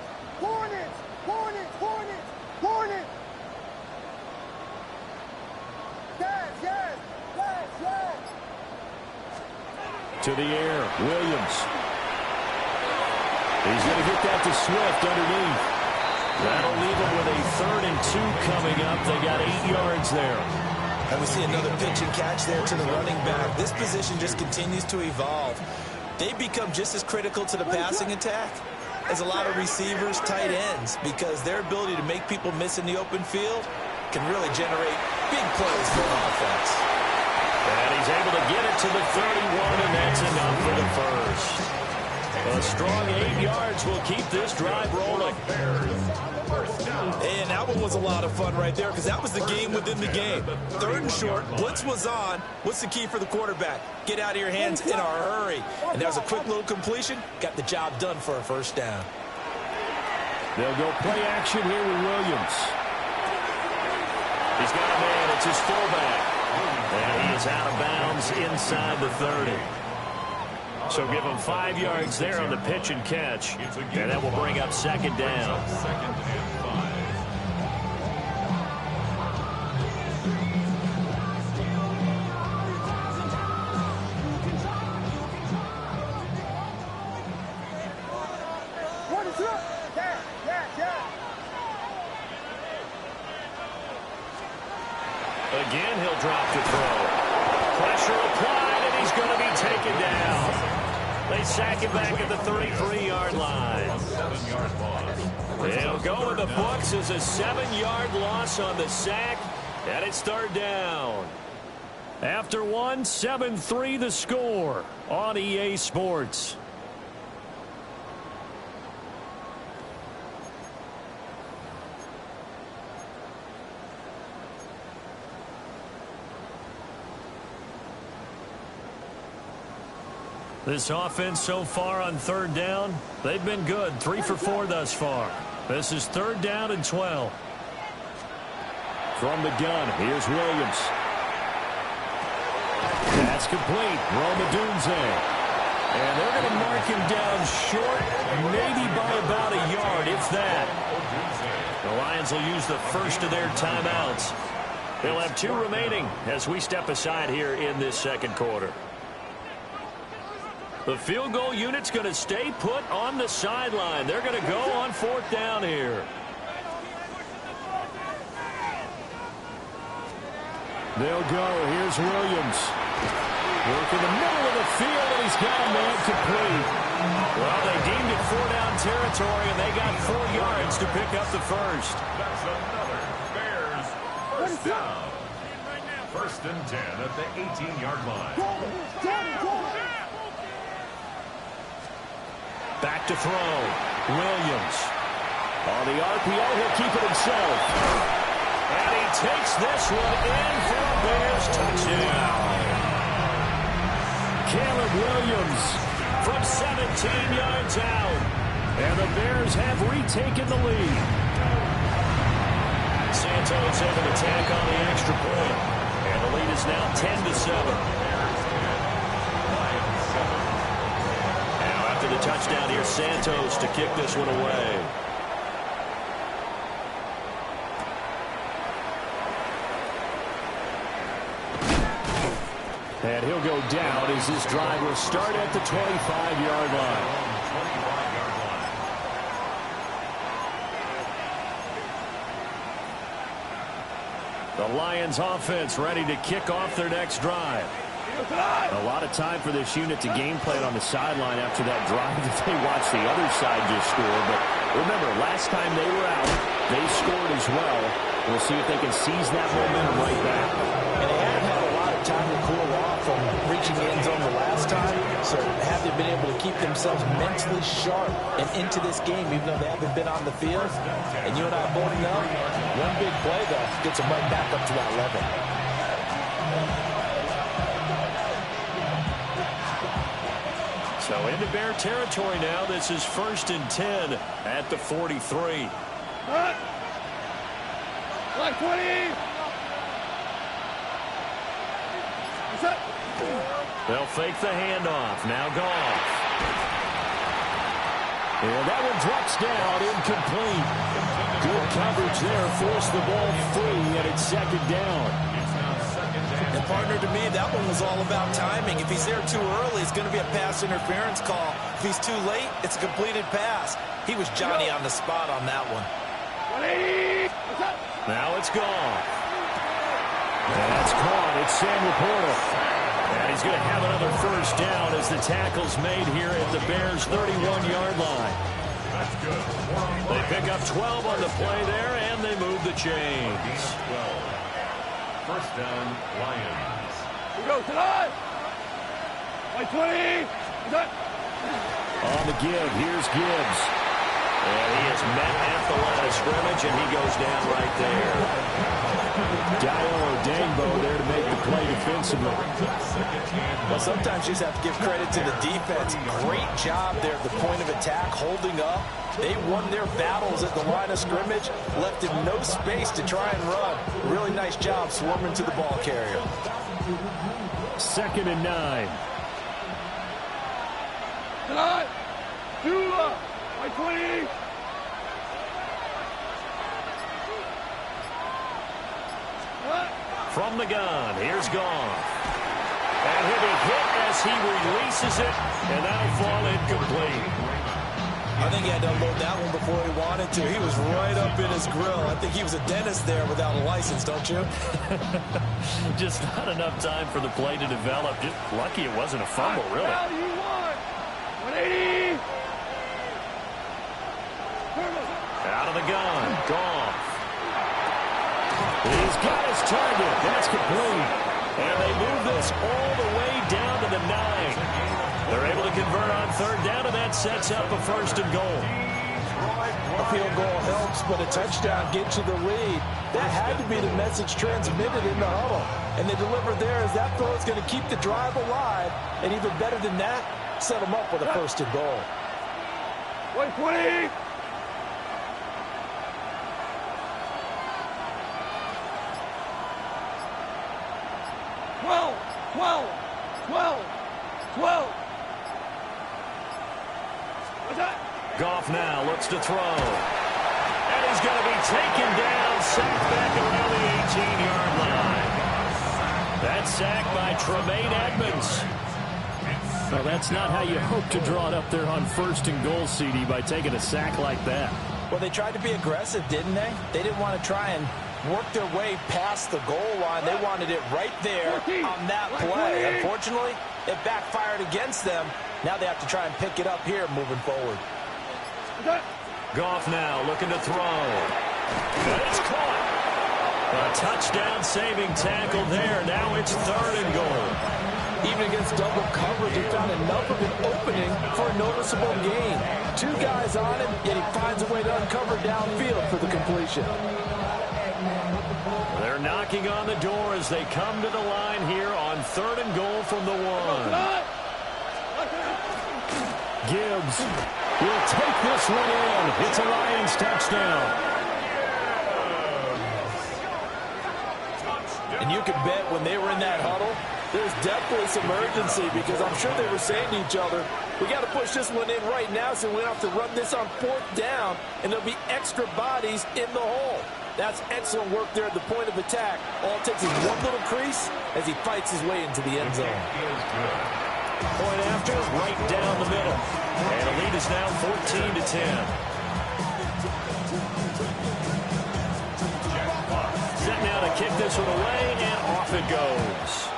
Yes. To the air, Williams. He's going to get that to Swift underneath. That'll leave him with a 3rd and 2 coming up. They got 8 yards there. And we see another pitch and catch there to the running back. This position just continues to evolve. They become just as critical to the passing attack as a lot of receivers, tight ends, because their ability to make people miss in the open field can really generate big plays for an offense. And he's able to get it to the 31, and that's enough for the first. A strong 8 yards will keep this drive rolling. And that one was a lot of fun right there, because that was the game within the game. 3rd and short, blitz was on. What's the key for the quarterback? Get out of your hands in a hurry. And there's a quick little completion. Got the job done for a first down. They'll go play action here with Williams. He's got a man. It's his fullback. And he is out of bounds inside the 30. So give him 5 yards there on the pitch and catch. And that will bring up second down. Second and 5. Again, he'll drop to throw. Pressure applied, and he's going to be taken down. They sack him back at the 33-yard line. 7-yard loss. He'll go in the books as a 7-yard loss on the sack, and it's third down. After one, 7-3 the score on EA Sports. This offense so far on third down, they've been good. 3 for 4 thus far. This is third down and 12. From the gun, here's Williams. That's complete. Romadunze. And they're going to mark him down short, maybe by about a yard, if that. The Lions will use the first of their timeouts. They'll have 2 remaining as we step aside here in this second quarter. The field goal unit's going to stay put on the sideline. They're going to go on fourth down here. They'll go. Here's Williams. Work in the middle of the field, and he's got a man complete. Well, they deemed it 4-down territory, and they got 4 yards to pick up the first. That's another Bears first down. First and 10 at the 18-yard line. Back to throw. Williams. On the RPO, he'll keep it himself. And he takes this one in for a Bears touchdown. Caleb Williams from 17 yards out. And the Bears have retaken the lead. Santos able to tack on the extra point. And the lead is now 10-7. The touchdown here, Santos to kick this one away. And he'll go down as this drive will start at the 25-yard line. The Lions offense ready to kick off their next drive. A lot of time for this unit to game plan on the sideline after that drive that they watched the other side just score. But remember, last time they were out, they scored as well. We'll see if they can seize that momentum right back. And they haven't had a lot of time to cool off from reaching the end zone the last time. So have they been able to keep themselves mentally sharp and into this game, even though they haven't been on the field? And you and I both know, one big play, though, gets them right back up to that level. So into Bear territory now. This is first and 10 at the 43. Black 20. They'll fake the handoff. Now Goff. And that one drops down, incomplete. Good coverage there. Forced the ball free, and it's second down. And partner, to me, that one was all about timing. If he's there too early, it's going to be a pass interference call. If he's too late, it's a completed pass. He was Johnny on the spot on that one. Now it's gone. And that's caught. It's Sam Laporta. And he's going to have another first down as the tackle's made here at the Bears' 31-yard line. That's good. They pick up 12 on the play there, and they move the chains. 12. First down, Lions. We go tonight. White 20. On the give, here's Gibbs. And he is met at the line of scrimmage, and he goes down right there. Dayo Odeyingbo there to make the play defensively. Well, sometimes you just have to give credit to the defense. Great job there at the point of attack, holding up. They won their battles at the line of scrimmage, left him no space to try and run. Really nice job swarming to the ball carrier. 2nd and 9. Tonight, Dula, by 20. From the gun, here's Goff. And he'll be hit as he releases it, and that'll fall incomplete. I think he had to unload that one before he wanted to. He was right up in his grill. I think he was a dentist there without a license, don't you? Just not enough time for the play to develop. Just lucky it wasn't a fumble, really. Now you want 180. Out of the gun, Goff. He's got his target. That's complete. And they move this all the way down to the 9. They're able to convert on 3rd down, and that sets up a 1st and goal. A field goal helps, but a touchdown gets you the lead. That had to be the message transmitted in the huddle. And they delivered there as that throw is going to keep the drive alive. And even better than that, set them up with a 1st and goal. 120. Goff now looks to throw. And he's going to be taken down, sacked back around the 18-yard line. That's sacked by Tremaine Edmonds. Well, that's not how you hope to draw it up there on 1st and goal, CD, by taking a sack like that. Well, they tried to be aggressive, didn't they? They didn't want to try and work their way past the goal line. They wanted it right there on that play. Unfortunately, it backfired against them. Now they have to try and pick it up here moving forward. Goff now looking to throw. And it's caught. A touchdown saving tackle there. Now it's 3rd and goal. Even against double coverage, he found enough of an opening for a noticeable gain. 2 guys on him, yet he finds a way to uncover downfield for the completion. They're knocking on the door as they come to the line here on 3rd and goal from the 1. Gibbs will take this one in. It's a Lions touchdown. And you can bet when they were in that huddle, there's definitely some urgency because I'm sure they were saying to each other, we got to push this one in right now so we don't have to run this on 4th down, and there'll be extra bodies in the hole. That's excellent work there at the point of attack. All it takes is one little crease as he fights his way into the end zone. Point after, right down the middle. And the lead is now 14-10. Set now to kick this one away, and off it goes.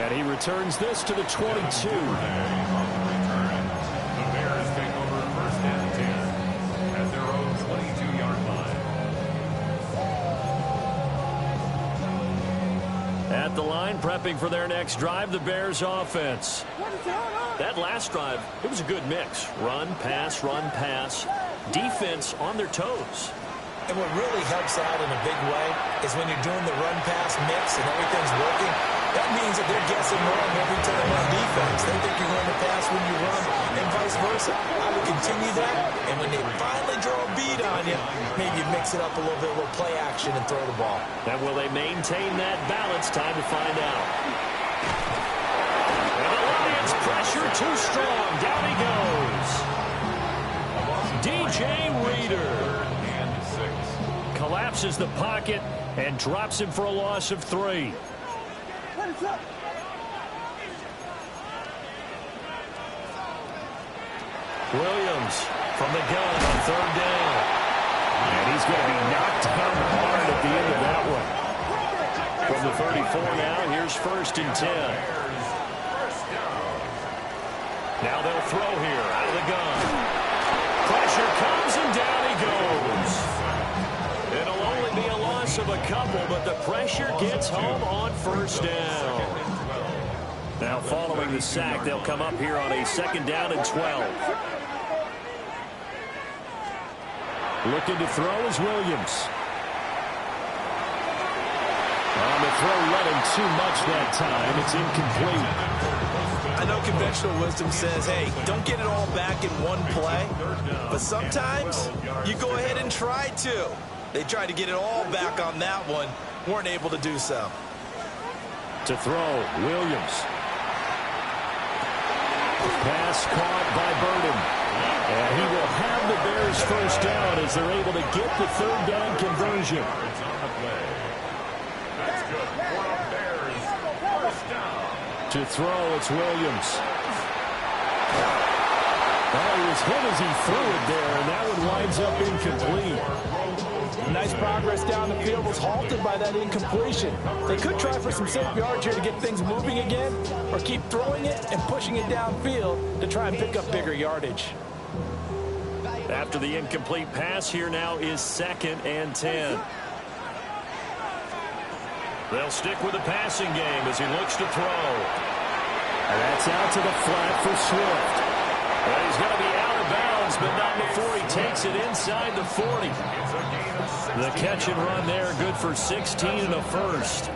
And he returns this to the 22. At the line, prepping for their next drive, the Bears offense. That last drive, it was a good mix. Run, pass, defense on their toes. And what really helps out in a big way is when you're doing the run-pass mix and everything's working, that means that they're guessing wrong every time on defense. They think you're going to pass when you run and vice versa. I would continue that, and when they finally draw a beat on you, maybe mix it up a little bit, a little play action and throw the ball. And will they maintain that balance? Time to find out. And the Lions pressure too strong. Down he goes. DJ Reader collapses the pocket and drops him for a loss of 3. Williams from the gun on 3rd down. And he's going to be knocked down hard at the end of that one. From the 34 now, here's 1st and 10. Now they'll throw here out of the gun. Pressure comes and down he goes. It'll only be a loss of a couple, but the pressure gets home on 1st down. Now following the sack, they'll come up here on a 2nd down and 12. Looking to throw is Williams. On the throw, led him too much that time. It's incomplete. I know conventional wisdom says, hey, don't get it all back in one play. But sometimes you go ahead and try to. They tried to get it all back on that one. Weren't able to do so. To throw, Williams. Pass caught by Burden. And he will have the Bears first down as they're able to get the third down conversion. That's good for the Bears. First down. To throw, it's Williams. Oh, he was hit as he threw it there, and that one winds up incomplete. Nice progress down the field was halted by that incompletion. They could try for some safe yards here to get things moving again, or keep throwing it and pushing it downfield to try and pick up bigger yardage. After the incomplete pass, here now is 2nd and 10. They'll stick with the passing game as he looks to throw. And that's out to the flat for Swift. Well, he's going to be out of bounds, but not before he takes it inside the 40. The catch and run there, good for 16 and a first.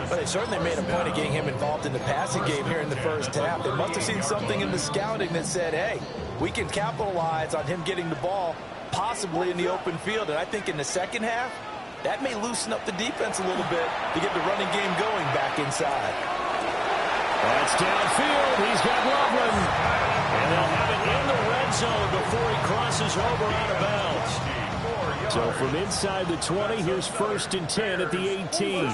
But they certainly made a point of getting him involved in the passing game here in the first half. They must have seen something in the scouting that said, hey, we can capitalize on him getting the ball possibly in the open field. And I think in the second half, that may loosen up the defense a little bit to get the running game going back inside. That's downfield. He's got Loveland. And they'll have it in the red zone before he crosses over out of bounds. So from inside the 20, here's 1st and 10 at the 18.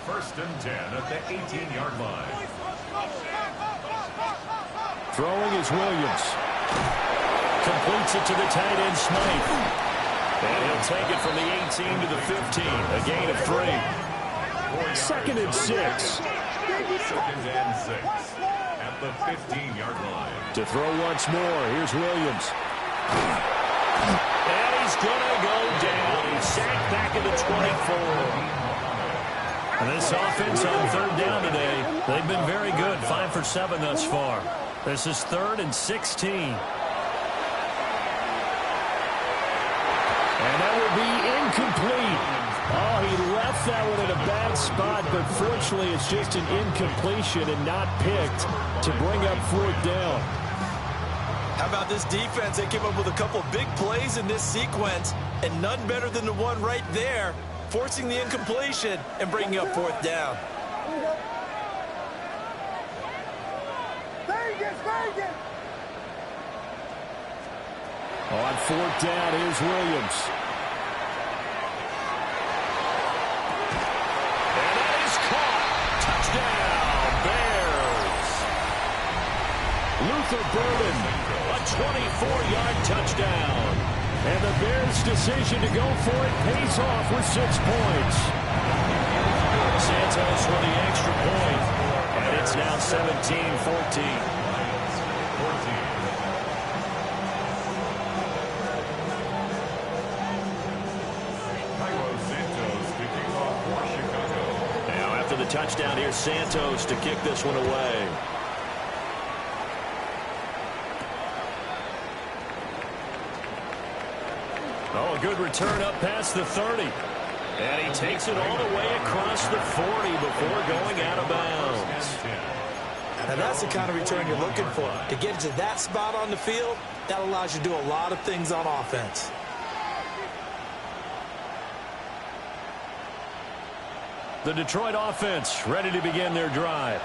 First and 10 at the 18-yard line. Throwing is Williams. Completes it to the tight end, Smythe. And he'll take it from the 18 to the 15. A gain of 3. 2nd and 6. 2nd and 6 at the 15-yard line. To throw once more, here's Williams. And he's going to go down. He's sacked back at the 24. And this offense on 3rd down today, they've been very good. 5 for 7 thus far. This is 3rd and 16. And that will be incomplete. Oh, he left that one in a bad spot, but fortunately it's just an incompletion and not picked to bring up 4th down. How about this defense? They came up with a couple big plays in this sequence, and none better than the one right there, forcing the incompletion and bringing up 4th down. On 4th down, here's Williams. And that is caught. Touchdown, Bears. Luther Burden, a 24-yard touchdown. And the Bears' decision to go for it pays off with 6 points. Santos with the extra point. And it's now 17-14. The touchdown here, Santos to kick this one away. Oh, a good return up past the 30. And he takes it all the way across the 40 before going out of bounds. Now that's the kind of return you're looking for. To get to that spot on the field, that allows you to do a lot of things on offense. The Detroit offense ready to begin their drive.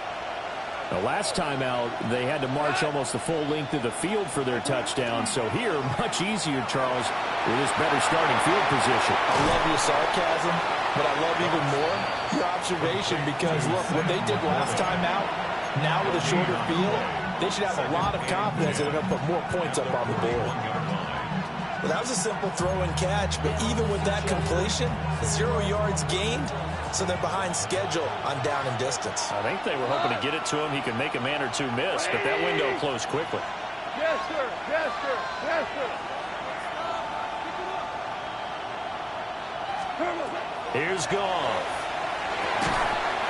The last time out, they had to march almost the full length of the field for their touchdown. So here, much easier, Charles, with this better starting field position. I love your sarcasm, but I love even more your observation because, look, what they did last time out, now with a shorter field, they should have a lot of confidence that they're going to put more points up on the board. Well, that was a simple throw and catch, but even with that completion, 0 yards gained, so they're behind schedule on down and distance. I think they were hoping to get it to him. He could make a man or two miss, but that window closed quickly. Yes, sir. Yes, sir. Yes, sir. Here's Goff.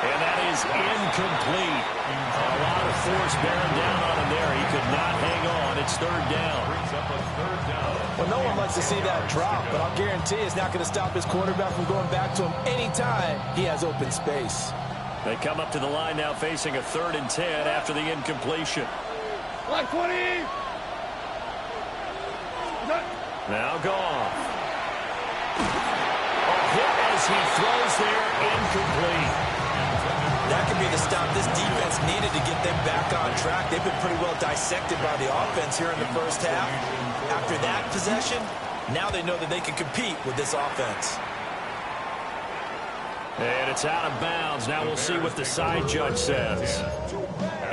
And that is incomplete. A lot of force bearing down on him there. He could not hang on. It's third down. Well, no one likes to see that drop, but I'll guarantee it's not going to stop his quarterback from going back to him anytime he has open space. They come up to the line now facing a 3rd and 10 after the incompletion. Like 20. Now Goff. A hit as he throws there, incomplete. That could be the stop this defense needed to get them back on track. They've been pretty well dissected by the offense here in the first half. After that possession, now they know that they can compete with this offense. And it's out of bounds. Now we'll see what the side judge says.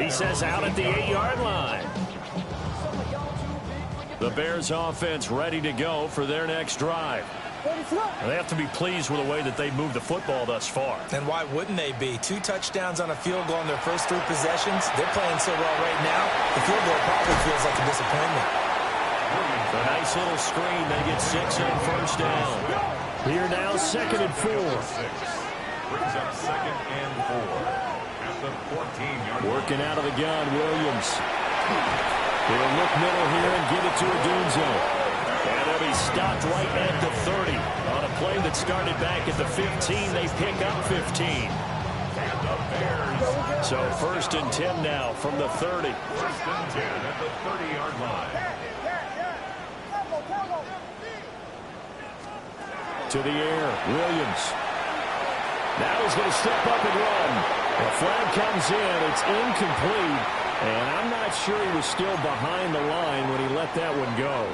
He says out at the 8-yard line. The Bears offense ready to go for their next drive. They have to be pleased with the way that they've moved the football thus far. And why wouldn't they be? 2 touchdowns on a field goal in their first 3 possessions. They're playing so well right now, the field goal probably feels like a disappointment. A nice little screen. They get 6 on first down. Here now, 2nd and 4. Brings up 2nd and 4 at the 14-yard line. Working out of the gun, Williams. He'll look middle here and give it to Adunzo. And they'll be stopped right at the 30. On a play that started back at the 15, they pick up 15. And the Bears. So 1st and 10 now from the 30. 1st and 10 at the 30-yard line. To the air, Williams. Now he's going to step up and run. The flag comes in. It's incomplete. And I'm not sure he was still behind the line when he let that one go.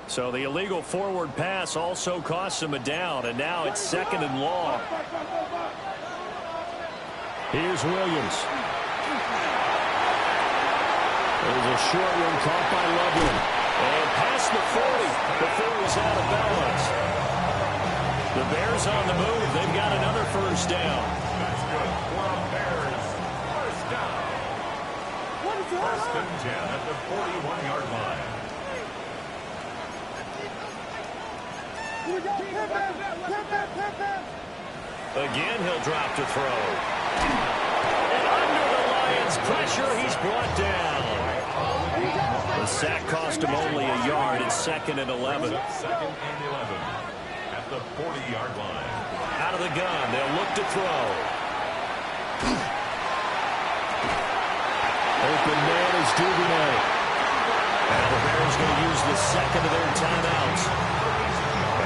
So the illegal forward pass also costs him a down. And now it's 2nd and long. Here's Williams. There's a short one caught by Loveland. And past the 40 before he's out of bounds. The Bears on the move. They've got another first down. That's good for the Bears. First down. 1st and 10 at the 41-yard line. Again, he'll drop to throw. And under the Lions' pressure, he's brought down. The sack cost him only a yard. It's 2nd and 11. 2nd and 11 at the 40-yard line. Out of the gun, they'll look to throw. Open man is Duvernay. And the Bears going to use the 2nd of their timeouts,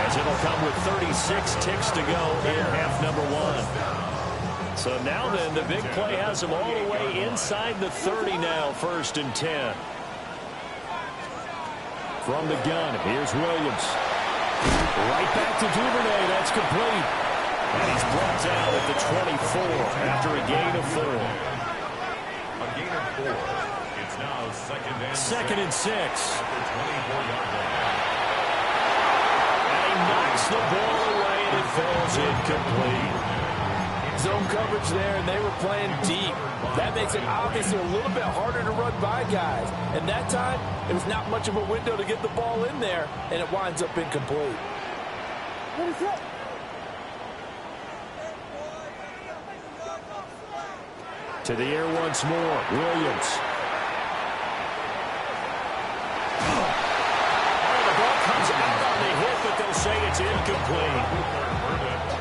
as it'll come with 36 ticks to go in half number 1. So now then, the big play has them all the way inside the 30 now, 1st and 10. From the gun, here's Williams. Right back to Duvernay. That's complete. And he's brought down at the 24 after a gain of 4. A gain of 4. It's now 2nd and 6. 2nd and 6. At the 24-yard line. And he knocks the ball away and it falls incomplete. Zone coverage there, and they were playing deep. That makes it obviously a little bit harder to run by guys. And that time, it was not much of a window to get the ball in there, and it winds up incomplete. To the air once more, Williams. Oh, the ball comes out on the hit, but they'll say it's incomplete.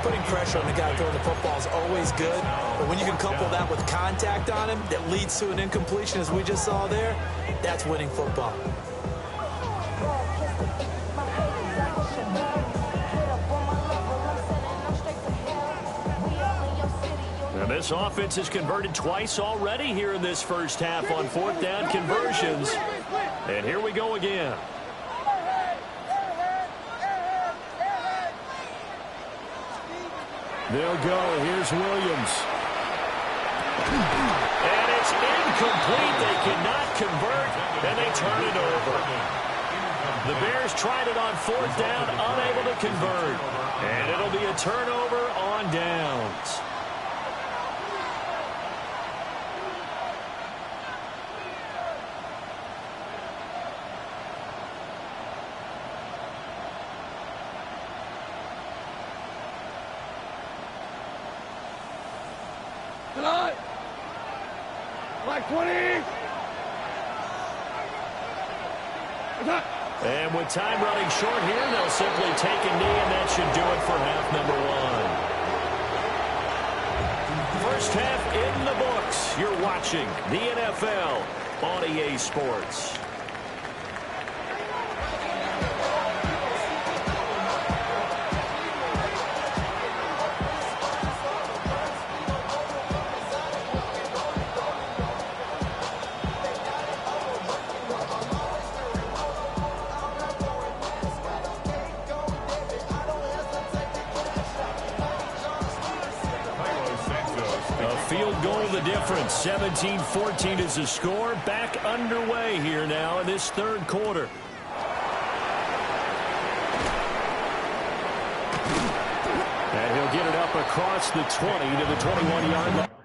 Putting pressure on the guy throwing the football is always good, but when you can couple that with contact on him that leads to an incompletion, as we just saw there, that's winning football. And this offense has converted twice already here in this first half on 4th down conversions. And here we go again. They'll go. Here's Williams. And it's incomplete. They cannot convert, and they turn it over. The Bears tried it on 4th down, unable to convert. And it'll be a turnover on downs. Tonight. Like 20. And with time running short here, they'll simply take a knee, and that should do it for half number one. First half in the books. You're watching the NFL on EA Sports. Field goal the difference. 17-14 is the score. Back underway here now in this third quarter. And he'll get it up across the 20 to the 21-yard line.